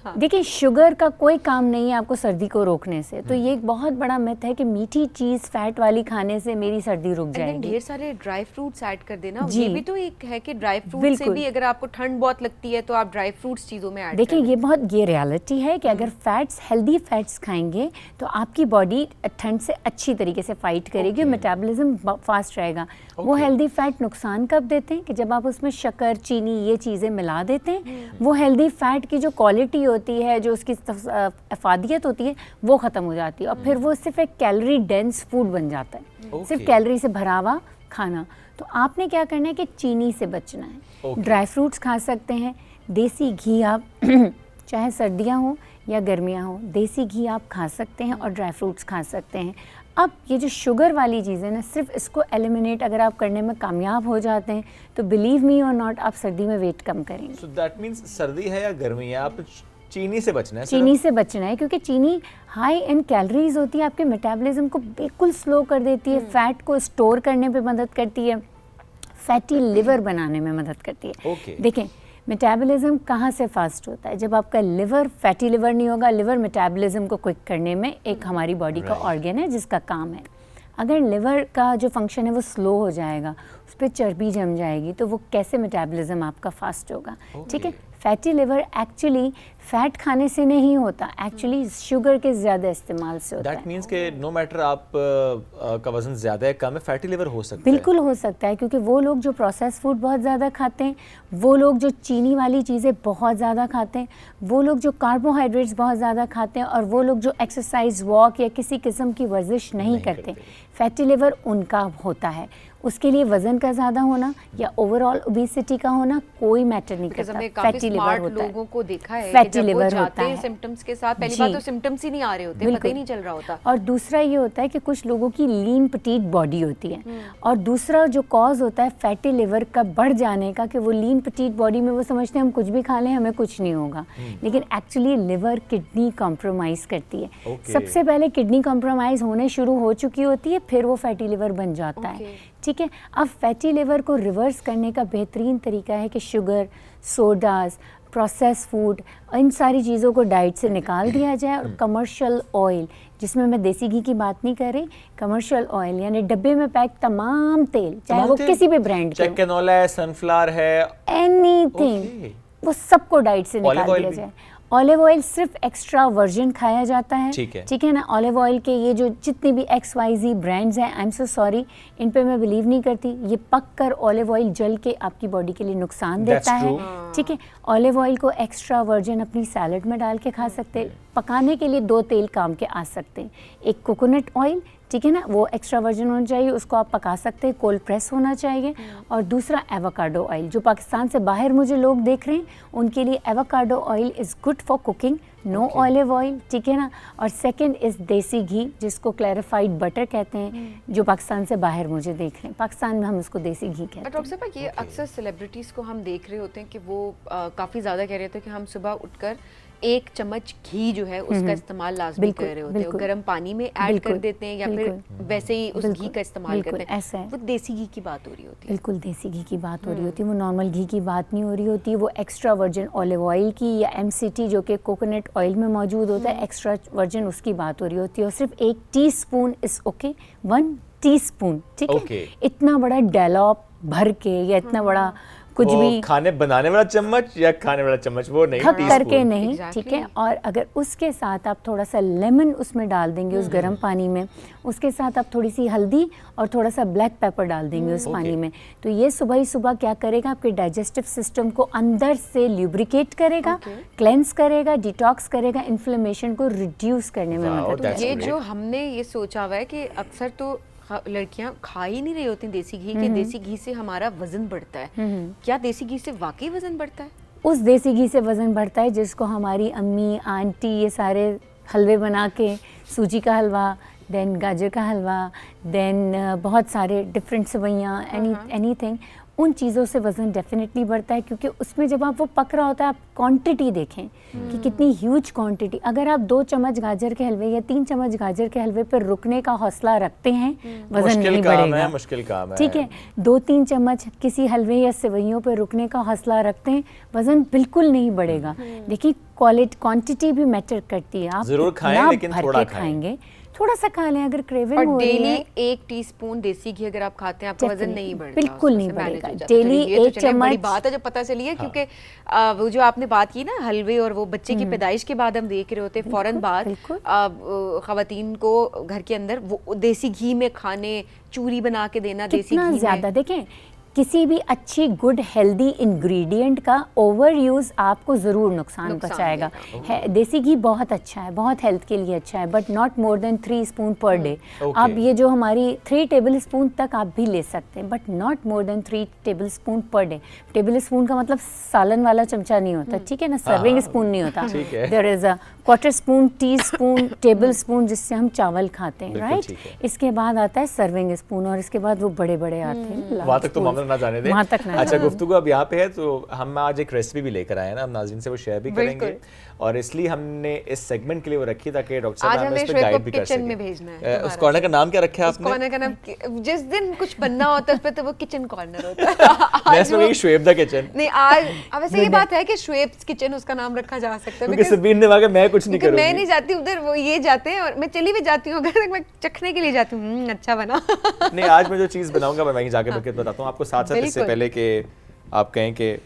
देखिए शुगर का कोई काम नहीं है आपको सर्दी को रोकने से। तो ये एक बहुत बड़ा मिथ है कि मीठी चीज़ फैट वाली खाने से मेरी सर्दी रुक जाएगी। ढेर सारे ड्राई फ्रूट्स ऐड कर देना, जी। ये भी तो एक है कि ड्राई फ्रूट से बिल्कुल। भी अगर आपको ठंड बहुत लगती है तो आप ड्राई फ्रूट्स चीज़ों में ऐड देखिए ये रियलिटी है कि अगर फैट्स हेल्दी फैट्स खाएंगे तो आपकी बॉडी ठंड से अच्छी तरीके से फाइट करेगी, मेटाबॉलिज्म फास्ट रहेगा। वो हेल्दी फैट नुकसान कब देते हैं कि जब आप उसमें शक्कर, चीनी, ये चीज़ें मिला देते हैं। वो हेल्दी फैट की जो क्वालिटी होती है, जो उसकी अफादियत होती है, वो ख़त्म हो जाती है और फिर वो सिर्फ एक कैलोरी डेंस फूड बन जाता है, सिर्फ कैलोरी से भरा हुआ खाना। तो आपने क्या करना है कि चीनी से बचना है। ड्राई फ्रूट्स खा सकते हैं, देसी घी आप चाहे सर्दियाँ हो या गर्मियाँ हो, देसी घी आप खा सकते हैं और ड्राई फ्रूट्स खा सकते हैं। अब ये जो शुगर वाली चीज़ें ना, सिर्फ इसको एलिमिनेट अगर आप करने में कामयाब हो जाते हैं तो बिलीव मी और नॉट, आप सर्दी में वेट कम करेंगे। सो दैट मींस सर्दी है या गर्मी है, आप चीनी से बचना है। चीनी से बचना है क्योंकि चीनी हाई इन कैलोरीज होती है, आपके मेटाबॉलिज्म को बिल्कुल स्लो कर देती है, फैट को स्टोर करने पे मदद करती है, फैटी लिवर बनाने में मदद करती है। Okay. देखें मेटाबॉलिज्म कहाँ से फास्ट होता है, जब आपका लिवर फैटी लिवर नहीं होगा। लिवर मेटाबॉलिज्म को क्विक करने में एक हमारी बॉडी का ऑर्गन है जिसका काम है। अगर लिवर का जो फंक्शन है वो स्लो हो जाएगा, उस पर चर्बी जम जाएगी, तो वो कैसे मेटाबॉलिज्म आपका फास्ट होगा। ठीक है, फैटी लिवर एक्चुअली फैट खाने से नहीं होता, एक्चुअली शुगर के ज़्यादा इस्तेमाल से होता है। दैट मींस कि नो मैटर आप का वजन ज़्यादा है कम है, फैटी लिवर हो सकता है। बिल्कुल हो सकता है, क्योंकि वो लोग जो प्रोसेस फूड बहुत ज़्यादा खाते हैं, वो लोग जो चीनी वाली चीज़ें बहुत ज़्यादा खाते हैं, वो लोग जो कार्बोहाइड्रेट्स बहुत ज़्यादा खाते हैं, और वो लोग जो एक्सरसाइज, वॉक या किसी किस्म की वर्जिश नहीं करते, फैटी लिवर उनका होता है। उसके लिए वज़न का ज़्यादा होना या ओवरऑल ओबेसिटी का होना कोई मैटर नहीं Because करता। हमने काफी फैटी लिवर स्मार्ट होता है, लोगों को देखा है कि फैटी जब वो लिवर जाते होता हैं है। सिम्टम्स के साथ, पहली जी। बात तो सिम्टम्स ही नहीं आ रहे होते, पता ही बिल्कुल। नहीं चल रहा होता। और दूसरा ये होता है कि कुछ लोगों की लीन पटीट बॉडी होती है, और दूसरा जो कॉज होता है फैटी लिवर का बढ़ जाने का, कि वो लीन पटीट बॉडी में वो समझते हैं हम कुछ भी खा लें हमें कुछ नहीं होगा, लेकिन एक्चुअली लिवर किडनी कॉम्प्रोमाइज़ करती है। Okay. सबसे पहले किडनी कॉम्प्रोमाइज़ होने शुरू हो चुकी होती है, फिर वो फैटी लिवर बन जाता है। ठीक है, अब फैटी लिवर को रिवर्स करने का बेहतरीन तरीका है कि शुगर, सोडास, प्रोसेस फूड, इन सारी चीज़ों को डाइट से निकाल दिया जाए, और कमर्शियल ऑयल, जिसमें मैं देसी घी की बात नहीं कर रही, कमर्शियल ऑयल यानी डब्बे में पैक तमाम तेल, चाहे वो किसी भी ब्रांड के, कैनोला है, सनफ्लावर है, एनीथिंग, Okay. वो सबको डाइट से Olive निकाल oil दिया भी? जाए। ऑलिव ऑयल सिर्फ एक्स्ट्रा वर्जिन खाया जाता है, ठीक है। ना। ऑलिव ऑयल के ये जो जितने भी XYZ ब्रांड्स हैं, आई एम सो सॉरी, इन पे मैं बिलीव नहीं करती। ये पक कर ऑलिव ऑयल जल के आपकी बॉडी के लिए नुकसान देता That's है। true. ठीक है, ऑलिव ऑयल को एक्स्ट्रा वर्जिन अपनी सैलड में डाल के खा सकते हैं। पकाने के लिए 2 तेल काम के आ सकते हैं, एक कोकोनट ऑयल, ठीक है ना, वो एक्स्ट्रा वर्जिन होना चाहिए, उसको आप पका सकते हैं, कोल्ड प्रेस होना चाहिए, और दूसरा एवोकाडो ऑयल। जो पाकिस्तान से बाहर मुझे लोग देख रहे हैं, उनके लिए avocado oil is good for cooking, no olive oil, ठीक है ना। और सेकंड इज़ देसी घी, जिसको क्लैरिफाइड बटर कहते हैं, जो पाकिस्तान से बाहर मुझे देख रहे हैं। पाकिस्तान में हम उसको देसी घी कहते हैं। डॉक्टर साहब, ये अक्सर सेलिब्रिटीज़ को हम देख रहे होते हैं कि वो काफ़ी ज़्यादा कह रहे थे कि हम सुबह उठकर 1 चम्मच घी जो है उसका इस्तेमाल लाजमी कर रहे होते हैं, वो गर्म पानी में ऐड कर देते हैं या फिर वैसे ही उस घी का इस्तेमाल करते हैं। ऐसा है, वो देसी घी की बात हो रही होती है। बिल्कुल देसी घी की बात हो रही होती है, वो नॉर्मल घी की बात नहीं हो रही होती, वो एक्स्ट्रा वर्जिन ऑलिव ऑयल की या MCT जो कि कोकोनट ऑयल में मौजूद होता है, एक्स्ट्रा वर्जिन उसकी बात हो रही होती है। और सिर्फ 1 टीस्पून इज़ ओके, 1 टीस्पून, ठीक है। इतना बड़ा डैलॉप भर के या इतना बड़ा कुछ भी खाने बनाने वाला चम्मच या खाने वाला चम्मच, वो नहीं, थक करके टीस्पून। नहीं, ठीक है। और अगर उसके साथ आप थोड़ा सा लेमन उसमें डाल देंगे उस गर्म पानी में, उसके साथ आप थोड़ी सी हल्दी और थोड़ा सा ब्लैक पेपर डाल देंगे उस पानी में, तो ये सुबह ही सुबह क्या करेगा, आपके डाइजेस्टिव सिस्टम को अंदर से ल्यूब्रिकेट करेगा, क्लेंस करेगा, डिटॉक्स करेगा, इन्फ्लेमेशन को रिड्यूस करने में मदद तो that's ये great. जो हमने ये सोचा हुआ है कि अक्सर तो लड़कियां खा ही नहीं रही होती देसी घी, के देसी घी से हमारा वजन बढ़ता है। क्या देसी घी से वाकई वजन बढ़ता है? उस देसी घी से वज़न बढ़ता है जिसको हमारी अम्मी, आंटी ये सारे हलवे बना के, सूजी का हलवा, देन गाजर का हलवा, देन बहुत सारे डिफरेंट सेवइयाँ, एनीथिंग, उन चीज़ों से वज़न डेफिनेटली बढ़ता है, क्योंकि उसमें जब आप वो पक रहा होता है, आप क्वांटिटी देखें कि कितनी ह्यूज क्वांटिटी। अगर आप 2 चम्मच गाजर के हलवे या 3 चम्मच गाजर के हलवे पर रुकने का हौसला रखते हैं, वज़न नहीं बढ़ेगा। मुश्किल काम है, ठीक है। 2-3 चम्मच किसी हलवे या सेवइयों पर रुकने का हौसला रखते हैं, वज़न बिल्कुल नहीं बढ़ेगा। देखिए, क्वांटिटी भी मैटर करती है। आप जरूर खाएं, कितना लेकिन भर थोड़ा के खाएंगे, थोड़ा सा खा लें। अगर क्रेविंग और हो रही डेली है, 1 टीस्पून देसी घी अगर आप खाते हैं, आपका वजन नहीं बढ़ता, बिल्कुल नहीं उससे manage बढ़ेगा। हो जाता है। डेली तो ये तो 1 चलिए बड़ी चम्मच, बात है जो पता चली है, क्योंकि वो जो आपने बात की ना हलवे, और वो बच्चे की पैदाइश के बाद हम देख रहे होते हैं फौरन बाद खवातीन को घर के अंदर वो देसी घी में खाने, चूरी बना के देना देसी कितना घी ज़्यादा। में। देखें, किसी भी अच्छी गुड हेल्दी इंग्रेडिएंट का ओवर यूज़ आपको ज़रूर नुकसान पहुंचाएगा। देसी घी बहुत अच्छा है, बहुत हेल्थ के लिए अच्छा है, but not more than 3 spoon per day. आप ये जो हमारी 3 टेबल स्पून तक आप भी ले सकते हैं, but not more than 3 table spoon per day. Table spoon का मतलब सालन वाला चमचा नहीं होता, ठीक है ना, सर्विंग स्पून नहीं होता। There is a quarter spoon, tea spoon, table spoon, जिससे हम चावल खाते हैं, राइट। इसके बाद आता है सर्विंग स्पून, और इसके बाद वो बड़े बड़े आते हैं। वहाँ तक तो मामला ना जाने दें। वहाँ तक ना। अच्छा, गुफ्तगू अब यहाँ पे है, तो हम आज एक रेसिपी भी लेकर आए हैं ना, हम नाज़रीन से वो शेयर भी करेंगे, और इसलिए हमने इस सेगमेंट के लिए वो रखी ताकि डॉक्टर साहब हमें इस पे गाइड भी कर किचन में सकें। भेजना है। उस कॉर्नर का नाम क्या रखा है आपने? कॉर्नर का नाम, जिस दिन कुछ बनना होता है उस पे तो वो किचन कॉर्नर होता है। मैं इसमें शुएब द किचन। नहीं, आज वैसे ये बात है कि शुएब्स किचन उसका नाम रखा जा सकता है, क्योंकि सबीन ने कहा मैं कुछ नहीं करूंगी। मैं नहीं जाती उधर, वो ये जाते हैं, और मैं चली भी जाती हूँ अगर मैं चखने के लिए जाती हूँ, अच्छा बना। नहीं, आज मैं जो चीज़ बनाऊंगा मैं वहीं जाके बल्कि बताता हूँ आपको। साथ साथ इससे पहले कि आप कहें कि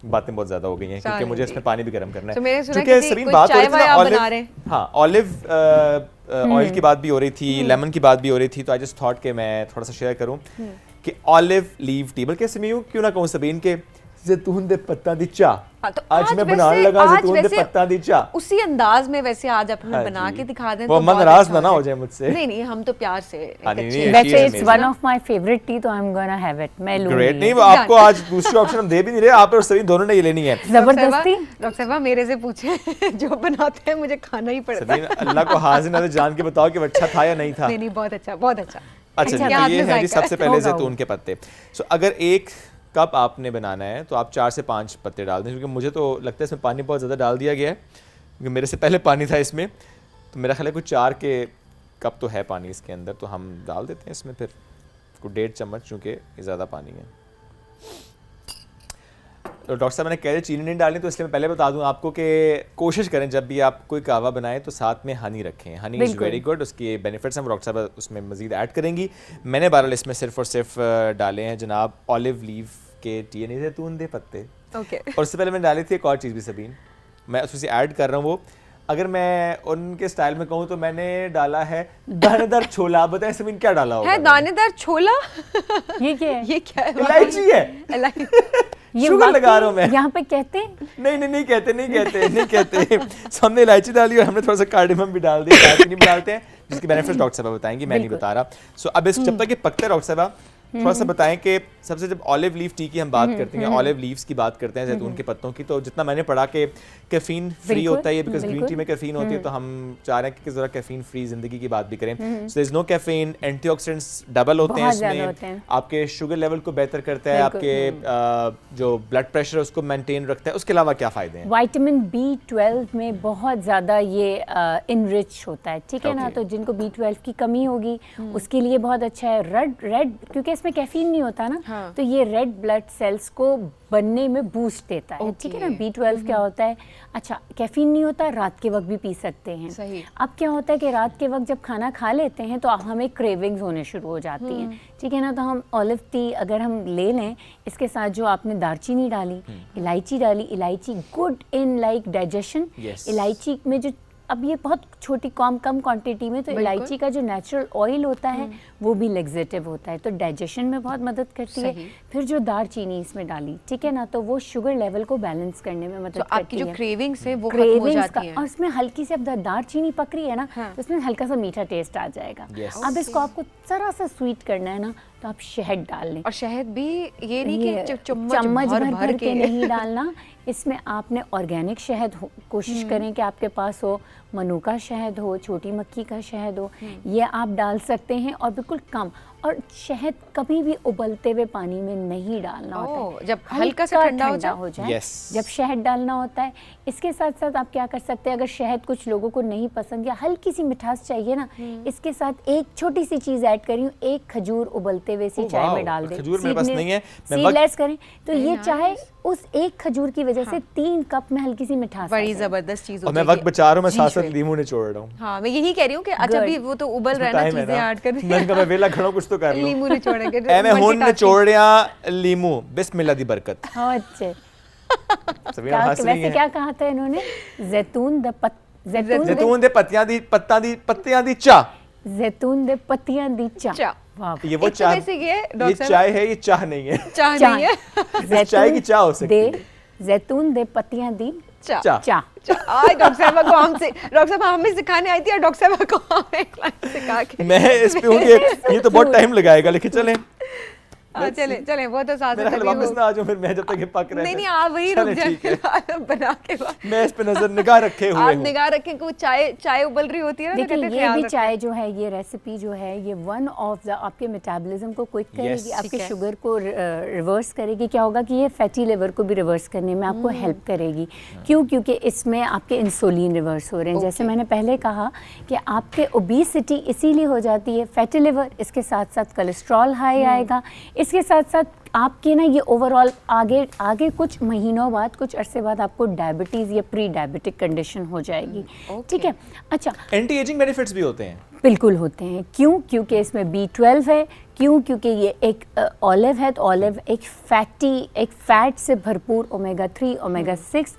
बातें बहुत ज्यादा हो गई हैं, क्योंकि मुझे इसमें पानी भी गर्म करना है। तो मैंने सुना क्योंकि कि सबीन कोई बात हो चाय रही थी वाय ना, आप ऑलिव, बना रहे हैं। हाँ, ऑलिव ऑयल की बात भी हो रही थी, लेमन की बात भी हो रही थी, तो आई जस्ट थॉट कि मैं थोड़ा सा शेयर करूं कि ऑलिव लीव टी, बल्कि इसमें यूं क्यों ना कहूं सबीन के जैतून दे पत्ता दी चाह। हाँ, तो आज मैं बनाने लगा आज जैतून दे वैसे पत्ता दी चाह। उसी अंदाज में वैसे आज अपने हाँ बना जी। के दिखा दें वो तो मन बहुत नाराज अच्छा ना हो है। जाए मुझसे। नहीं नहीं, हम तो प्यार से एक हाँ, नहीं, अच्छे- नहीं, वैसे she is it's one amazing. Of my favourite tea, so I am gonna have it. मैं लूंगी ग्रेट। नहीं ये। वो आपको आज दूसरी ऑप्शन हम दे भी नहीं रहे, आप और सभी दोनों ने ये लेनी है। जबरदस्ती। डॉक्टर साहब मेरे से पूछे जो बनाते हैं मुझे खाना ही पड़ता है। सलीम, अल्लाह को हाजिर नाज़िर जान के बताओ कि वो अच्छा था या नहीं था। नहीं नहीं, बहुत अच्छा, बहुत अच्छा। अच्छा जी, ये तो हाथ ये में है जी जायका सबसे है। पहले होगा जैतून के पत्ते। सो अगर 1 कप आपने बनाना है तो आप 4 से 5 पत्ते डाल दें, क्योंकि मुझे तो लगता है इसमें पानी बहुत ज़्यादा डाल दिया गया है, क्योंकि मेरे से पहले पानी था इसमें, तो मेरा ख्याल है कुछ 4 के कप तो है पानी इसके अंदर, तो हम डाल देते हैं इसमें फिर कुछ 1.5 चम्मच, चूँकि ये ज़्यादा पानी है। तो डॉक्टर साहब मैंने कह रहे चीनी नहीं डालनी, तो इसलिए मैं पहले बता दूं आपको कि कोशिश करें जब भी आप कोई कहवा बनाएं तो साथ में हनी रखें। हनी इज़ बिल्कुल। वेरी गुड, उसके बेनिफिट्स हम डॉक्टर साहब उसमें मजीद ऐड करेंगी। मैंने बहरहाल इसमें सिर्फ और सिर्फ डाले हैं जनाब ऑलिव लीव के टी, यानी जैतून दे पत्ते। ओके। और उससे पहले मैंने डाली थी एक और चीज़ भी सबीन, मैं उसमें से ऐड कर रहा हूँ वो, अगर मैं उनके स्टाइल में कहूँ तो मैंने डाला है दानेदार छोला। आप बताएं सबीन क्या डाला होगा? है दानेदार छोला? ये क्या है? ये क्या है? इलायची है। ये शुगर लगा रहा हूँ मैं। यहाँ पे कहते हैं नहीं कहते। सो हमने इलायची डाली और हमने थोड़ा सा कार्डेमम भी डाल दिया, दालचीनी भी डालते हैं, जिसके बेनिफिट्स डॉक्टर साहब बताएंगी, मैं नहीं बता रहा। सो अब इस जब तक ये पकते डॉक्टर साहब थोड़ा सा बताएं कि सबसे जब ऑलिव लीफ टी की हम बात करते हैं, ऑलिव लीव्स की बात करते हैं, जैतून के पत्तों की, तो जितना मैंने पढ़ा कि कैफीन फ्री बिल्कुल, होता है ये, बिकॉज ग्रीन टी बिल्कुल। में कैफीन होती है, तो हम चाह रहे हैं कि जरा कैफीन फ्री जिंदगी की बात भी करें। So there is no caffeine, antioxidants double होते हैं बहुत ज़्यादा होते इसमें, हैं। आपके शुगर लेवल को बेहतर करता है, आपके जो ब्लड प्रेशर है उसको मेंटेन रखता है। उसके अलावा क्या फ़ायदे हैं? विटामिन B12 में बहुत ज़्यादा ये इनरिच होता है, ठीक है ना। Okay. तो जिनको B12 की कमी होगी उसके लिए बहुत अच्छा है। रेड क्योंकि इसमें कैफीन नहीं होता ना, हाँ। तो ये रेड ब्लड सेल्स को बनने में बूस्ट देता है, ठीक है ना। B12 क्या होता है? अच्छा, कैफीन नहीं होता, रात के वक्त भी पी सकते हैं। सही। अब क्या होता है कि रात के वक्त जब खाना खा लेते हैं तो हमें क्रेविंग्स होने शुरू हो जाती हैं, ठीक है ना। तो हम ऑलिव टी अगर हम ले लें, इसके साथ जो आपने दालचीनी डाली, इलायची डाली, इलायची good in like digestion. Yes. इलायची में जो अब ये बहुत छोटी कम क्वांटिटी में, तो इलायची का जो नेचुरल ऑयल होता है वो भी लेग्जेटिव होता है, तो डाइजेशन में बहुत मदद करती है। सही। फिर जो दालचीनी इसमें डाली, ठीक है ना, तो वो शुगर लेवल को बैलेंस करने में मदद तो करती है। आपकी जो क्रेविंग्स है वो खत्म हो क्रेविंग्स जाती हैं। और इसमें हल्की सी अब दालचीनी पक रही है ना, हाँ। तो इसमें हल्का सा मीठा टेस्ट आ जाएगा। Yes. अब इसको आपको जरा सा स्वीट करना है ना, तो आप शहद डाल लें। और शहद भी ये नहीं ये कि चम्मच भर के नहीं डालना, इसमें आपने ऑर्गेनिक शहद कोशिश करें कि आपके पास हो, मनु का शहद हो, छोटी मक्खी का शहद हो, ये आप डाल सकते हैं, और बिल्कुल कम। और शहद कभी भी उबलते हुए पानी में नहीं डालना होता है, जब हल्का सा ठंडा हो जाए। Yes. जब शहद डालना होता है। इसके साथ साथ आप क्या कर सकते हैं, अगर शहद कुछ लोगों को नहीं पसंद या हल्की सी मिठास चाहिए ना, इसके साथ एक छोटी सी चीज़ ऐड करी हूँ, एक खजूर उबलते हुए सी Oh, चाय wow. में डाल दें। खजूर मेरे पास नहीं है, मैं सीडलेस करें तो ये nice. चाहे उस एक खजूर की वजह से 3 कप में हल्की सी मिठास आ बड़ी जाए। जबरदस्त चीज और होती मैं है वक्त कि बचा रहा हूँ, मैं जी साथ साथ शुरू। लीमू निचोड़ रहा हूँ। हाँ, मैं यही कह रही हूँ कि अच्छा Good. भी वो तो उबल रहा है ना, टाइम है चीजें ना। ऐड कर दी। मैंने कहा मैं वेला खड़ा हूँ, कुछ तो कर लूँ। लीमू निचोड़ेंगे। ऐ मैं हुन निचोड़ रहा लीमू, बिस्मिल्लाह दी बरकत। हाँ, अच्छे। सबीना हंस रही वैसे हैं। क्या कहा था इन्होंने? जैतून दे जैतून दे पत्तियां दी चाह। जैतून दे पत्तियां दी चाह। चाह। वाह। ये वो एक तो चाह, वैसे ये ये डॉक्टर साहब- चाय है, ये चाह नहीं है। चाह चाह। नहीं है। चाय की चाह हो सकती है। जैतून दे पत्तियां दी चाह। चाह। आज डॉक्टर साहब को हमसे, डॉक्टर साहब हमें सिखाने आई थी और डॉक्टर साहब को हमें एक लाइन सिखा के। मैं इस पे हूँ कि ये तो बहुत टाइम लगाएगा, लेकिन चलें। हाँ, चले चले, वो तो साथ मेरा ख्याल वापस ना आ जाऊँ फिर मैं, जब तक ये पक रहे नहीं नहीं, आप वही रुक चलें, जाए ठीक है। बना के बाद। मैं इस पे नजर निगाह रखे हुए आप हूँ। निगाह रखें कि वो चाय उबल रही होती है ना, तो देखिए कहते हैं ये ख्याल भी रखें। चाय जो है, ये रेसिपी जो है, ये वन ऑफ द आपके मेटाबॉलिज्म को क्विक करेगी, आपके ठीक है। शुगर को रिवर्स करेगी। क्या होगा कि ये फैटी लिवर को भी रिवर्स करने में आपको हेल्प करेगी। क्यों? क्योंकि इसमें आपके इंसुलिन रिवर्स हो रहे हैं। जैसे मैंने पहले कहा कि आपके ओबेसिटी इसीलिए हो जाती है, फैटी लिवर, इसके साथ साथ कोलेस्ट्रॉल हाई आएगा, इसके साथ साथ आपके ना ये ओवरऑल आगे कुछ महीनों बाद, कुछ अरसे बाद आपको डायबिटीज़ या प्री डायबिटिक कंडीशन हो जाएगी, ठीक है। अच्छा, एंटी एजिंग बेनिफिट्स भी होते हैं। बिल्कुल होते हैं। क्यों? क्योंकि इसमें B12 है। क्यों? क्योंकि ये एक ऑलिव है, तो ऑलिव एक फैट से भरपूर ओमेगा 3 ओमेगा 6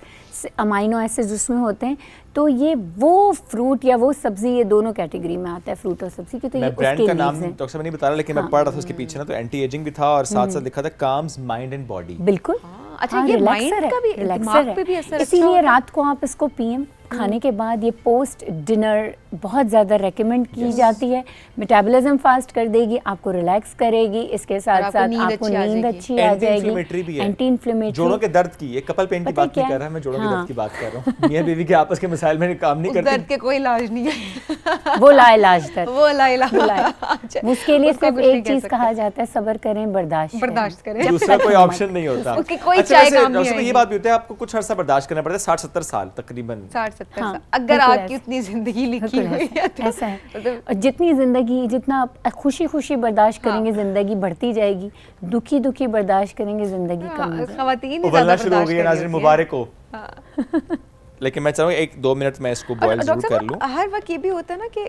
अमाइनो एसिड्स उसमें होते हैं। तो ये वो फ्रूट या वो सब्जी, ये दोनों कैटेगरी में आता है, फ्रूट और सब्जी की। तो ये मैं ब्रांड उसके का नाम लीव्स हैं। डॉक्टर साहब नहीं बता रहा, लेकिन मैं पढ़ रहा था उसके पीछे ना, तो एंटी एजिंग भी था और साथ साथ लिखा था काम्स माइंड एंड बॉडी। बिल्कुल अच्छा हाँ, ये relaxer माइंड है, का भी relaxer दिमाग है। पे भी असर अच्छा इसीलिए होता है? रात को आप इसको पिए खाने के बाद। ये पोस्ट डिनर बहुत ज़्यादा रेकमेंड की जाती है। मेटाबॉलिज्म फास्ट कर देगी, आपको रिलैक्स करेगी, इसके साथ आपको साथ नींद आपको अच्छी आ नींद जाएगी। अच्छी आ एंटी जाएगी। इन्फ्लेमेटरी भी है, एंटी इन्फ्लेमेटरी, जोड़ों के दर्द की, ये कपल पेन की पता है बात नहीं क्या कर रहा मैं, जोड़ों के हाँ। दर्द की बात कर रहा हूँ। मियां बीवी के आपस के मसाइल में काम नहीं उस दर्द करते। के कोई इलाज नहीं है। वो लाइलाज दर्द। वो लाइला अच्छा, उसके लिए उसका सिर्फ कुछ नहीं एक कह चीज़ सकते। कहा जाता है, सब्र करें, बर्दाश्त करें। दूसरा कोई ऑप्शन नहीं होता। उसकी कोई अच्छा, चाय वैसे काम नहीं डॉक्टर साहब, आएगी। ये बात भी होती है आपको कुछ अर्सा बर्दाश्त करना पड़ता है, 60-70 साल तकरीबन। 60-70 हाँ, साल अगर बिल्कुल आपकी ऐसा। उतनी जिंदगी लिखी बिल्कुल हुई है तो ऐसा है। मतलब और जितनी ज़िंदगी, जितना आप खुशी खुशी बर्दाश्त करेंगे ज़िंदगी बढ़ती जाएगी, दुखी दुखी बर्दाश्त करेंगे ज़िंदगी कम हो जाएगी। खवातीन ही उबलना ज्यादा शुरू हो बर्दाश्त गई है, कर रही नाज़रीन होती हैं। मुबारक हो। लेकिन मैं चाहूँगा 1-2 मिनट में इसको बॉयल जरूर डॉक्टर कर साहब, लूँ। हर वक्त ये भी होता है ना कि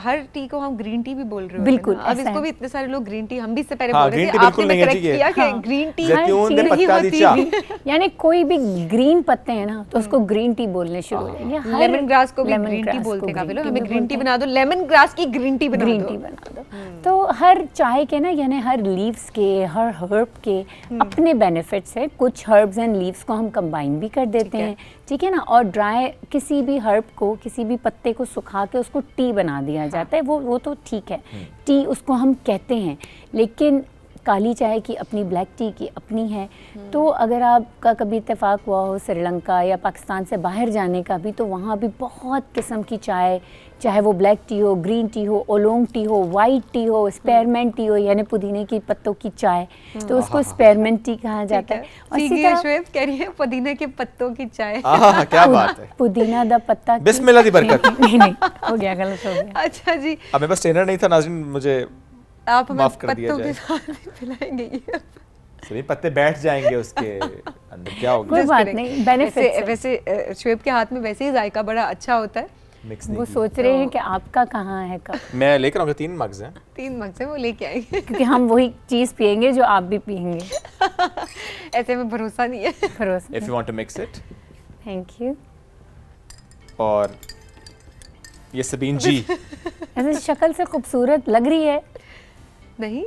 हर टी को हम ग्रीन टी भी बोल रहे हो बिल्कुल, अब ऐसा इसको है। भी इतने सारे लोग ग्रीन टी, हम भी इससे पहले हाँ, बोल रहे green थे, tea आपने बिल्कुल मैं नहीं है करेक्ट जी ये। किया कि हाँ। ग्रीन टी जैतून दे नहीं पत्ता दी होती। चाह। यानी कोई भी ग्रीन पत्ते हैं ना तो उसको ग्रीन टी बोलने शुरू हो जाएंगे। हर लेमन ग्रास को भी lemon ग्रीन टी grass बोलते को हैं काफी green लोग, tea हमें भी ग्रीन टी बोलते बना दो, लेमन ग्रास की ग्रीन टी बना ग्रीन दो। टी बना दो। तो हर चाय के ना, यानी हर लीव्स के, हर हर्ब के अपने बेनिफिट्स है। कुछ हर्ब्स एंड लीव्स को हम कंबाइन भी कर देते हैं, ठीक है ना। और ड्राई किसी भी हर्ब को, किसी भी पत्ते को सुखा के उसको टी बना दिया जाता है, वो तो ठीक है, टी उसको हम कहते हैं। लेकिन काली चाय की अपनी, ब्लैक टी की अपनी है। तो अगर आपका कभी इत्तेफाक हुआ हो श्रीलंका या पाकिस्तान से बाहर जाने का भी, तो वहाँ भी बहुत किस्म की चाय, चाहे वो ब्लैक टी हो, ग्रीन टी हो, ओलोंग टी हो, वाइट टी हो, स्पेयरमेंट टी हो, यानी पुदीने की पत्तों की चाय, तो उसको स्पेयरमेंट टी कहा जाता है। और इसी सीखिए तरह श्वेत, कह रही है पुदीने के पत्तों की चाय। आहा, क्या बात है। पुदीना दा पत्ता की- बिस्मिल्लाह दी बरकत। नहीं, हो गया, गलत हो गया। अच्छा जी, अब मेरे पास ट्रेनर नहीं था नाज़रीन, मुझे आप हमें माफ कर दिया पत्तों के जाए। साथ ही पिलाएंगे ये। सभी पत्ते बैठ जाएंगे उसके अंदर, क्या होगा। कोई Just बात kidding। नहीं, benefits है। वैसे शुएब के हाथ में वैसे ही जायका बड़ा अच्छा होता है। मिक्स वो नहीं सोच रहे हैं कि आपका कहाँ है कप, की। मैं लेकर आऊँगा, 3 मग्स हैं। 3 मग से वो लेके आएंगे। क्योंकि हम वही चीज़ पियेंगे जो आप भी पियेंगे। ऐसे में भरोसा नहीं है। भरोसा। If you want to mix it. Thank you. और ये सबीन जी, ऐसे शक्ल से खूबसूरत लग रही है नहीं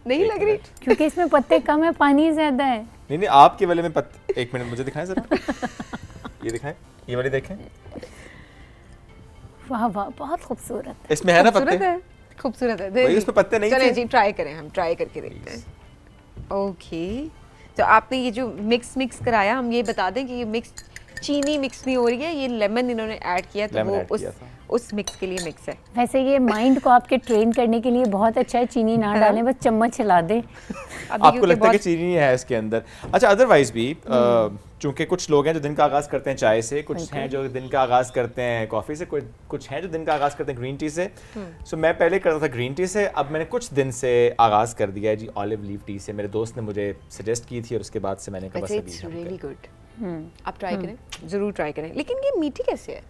नहीं एक लग रही। मिनट। क्योंकि इसमें पत्ते कम है, पानी ज़्यादा है। नहीं नहीं, आपके वाले में पत्ते, 1 मिनट मुझे दिखाएं जरा। ये दिखाएं, ये वाली देखें, वाह वाह, बहुत खूबसूरत है। इसमें है ना खूबसूरत पत्ते। है, खूबसूरत है। वही, उसमें पत्ते नहीं चलें थे। जी, ट्राई करें, हम ट्राई करके देखते हैं। ओके, तो आपने ये जो मिक्स कराया, हम ये बता दें कि ये मिक्स चीनी मिक्स नहीं हो रही है, ये लेमन इन्होंने ऐड किया, तो लेमन वो ऐड किया था। उस मिक्स के लिए मिक्स है। वैसे ये माइंड को आपके ट्रेन करने के लिए बहुत अच्छा है। चीनी ना डालें, बस चम्मच हिला दें। अभी आपको क्योंकि लगता है कि बहुत- चीनी है इसके अंदर। अच्छा, अदरवाइज भी चूंकि कुछ लोग हैं जो दिन का आगाज करते हैं चाय से, कुछ हैं जो दिन का आगाज करते हैं कॉफ़ी से, कुछ हैं जो दिन का आगाज करते हैं ग्रीन टी से। सो मैं पहले करता था ग्रीन टी से, अब मैंने कुछ दिन से आगाज कर दिया है जी ऑलिव लीफ टी से। मेरे दोस्त ने मुझे सजेस्ट की थी और उसके बाद से मैंने कहा बस इट्स अभी रियली गुड। आप ट्राई करें, जरूर ट्राई करें। लेकिन ये मीठी कैसे है?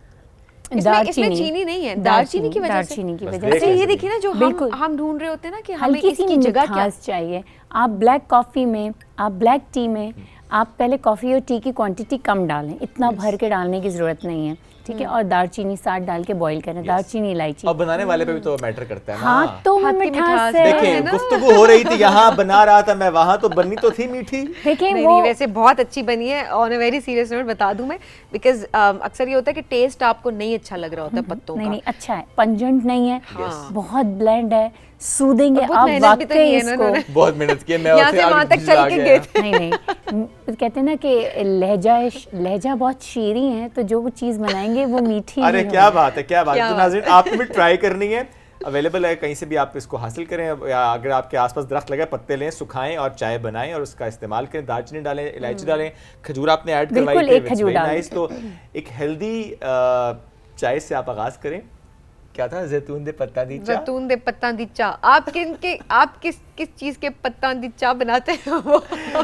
इसमें दालचीनी चीनी नहीं है, दालचीनी की वजह से। दालचीनी की बस वजह देख अच्छा, से। ये देखिए ना, जो बिल्कुल। हम ढूंढ रहे होते हैं ना कि हमें हल्की सी इसकी जगह क्या। मिठास चाहिए। आप ब्लैक कॉफ़ी में, आप ब्लैक टी में, आप पहले कॉफ़ी और टी की क्वांटिटी कम डालें, इतना भर के डालने की ज़रूरत नहीं है, ठीक है। और दालचीनी साथ डाल के बॉईल करें, दालचीनी, इलायची। और बनाने वाले पे भी तो मैटर करता है ना। हाँ, तो हाथ की मिठास मिठास है। है देखें, ना। गुफ्तगू हो रही थी, यहाँ बना रहा था मैं, वहाँ तो बननी तो थी मीठी। देखिए नहीं वो नहीं, वैसे बहुत अच्छी बनी है। On a very serious note बता दूं मैं, बिकॉज अक्सर ये होता है कि टेस्ट आपको नहीं अच्छा लग रहा होता पत्तों नहीं का। नहीं, अच्छा है, पंजेंट नहीं है, हाँ। बहुत ब्लेंड है, सूदिंग है। और बहुत आप मेहनत भी तो वाकई की है ना इसको उन्होंने। बहुत मेहनत की है, मैं यहाँ उसे से आगे वहाँ तक पीछे चल आ के गया। गए थे। नहीं नहीं, कहते हैं ना कि लहजा बहुत शीरी है, तो जो वो चीज़ बनाएंगे वो मीठी अरे ही क्या होगी। बात है, क्या बात है। क्या तो बात नाज़रीन, आपको भी ट्राई करनी है, अवेलेबल है कहीं से भी, आप इसको हासिल करें, या अगर आपके आसपास दरख्त लगे, पत्ते लें, सुखाएं और चाय बनाएं और उसका इस्तेमाल करें। दालचीनी डालें, इलायची डालें, खजूर आपने ऐड करवाई बिल्कुल, थी, एक खजूर डाल नाइस। तो एक हेल्दी चाय से आप आगाज करें। क्या था? जैतून दे पत्ता दी चाय। जैतून दे पत्ता दी चाह। आप किस चीज के पत्ता दी चाह बनाते हैं वो?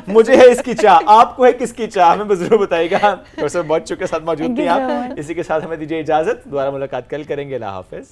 मुझे है इसकी चाह, आपको है किसकी चाह, हमें बस जरूर बताइएगा। प्रोफेसर बहुत के साथ मौजूद Thank थी you so आप। much. इसी के साथ हमें दीजिए इजाजत, दोबारा मुलाकात कल करेंगे। अल्लाह हाफिज।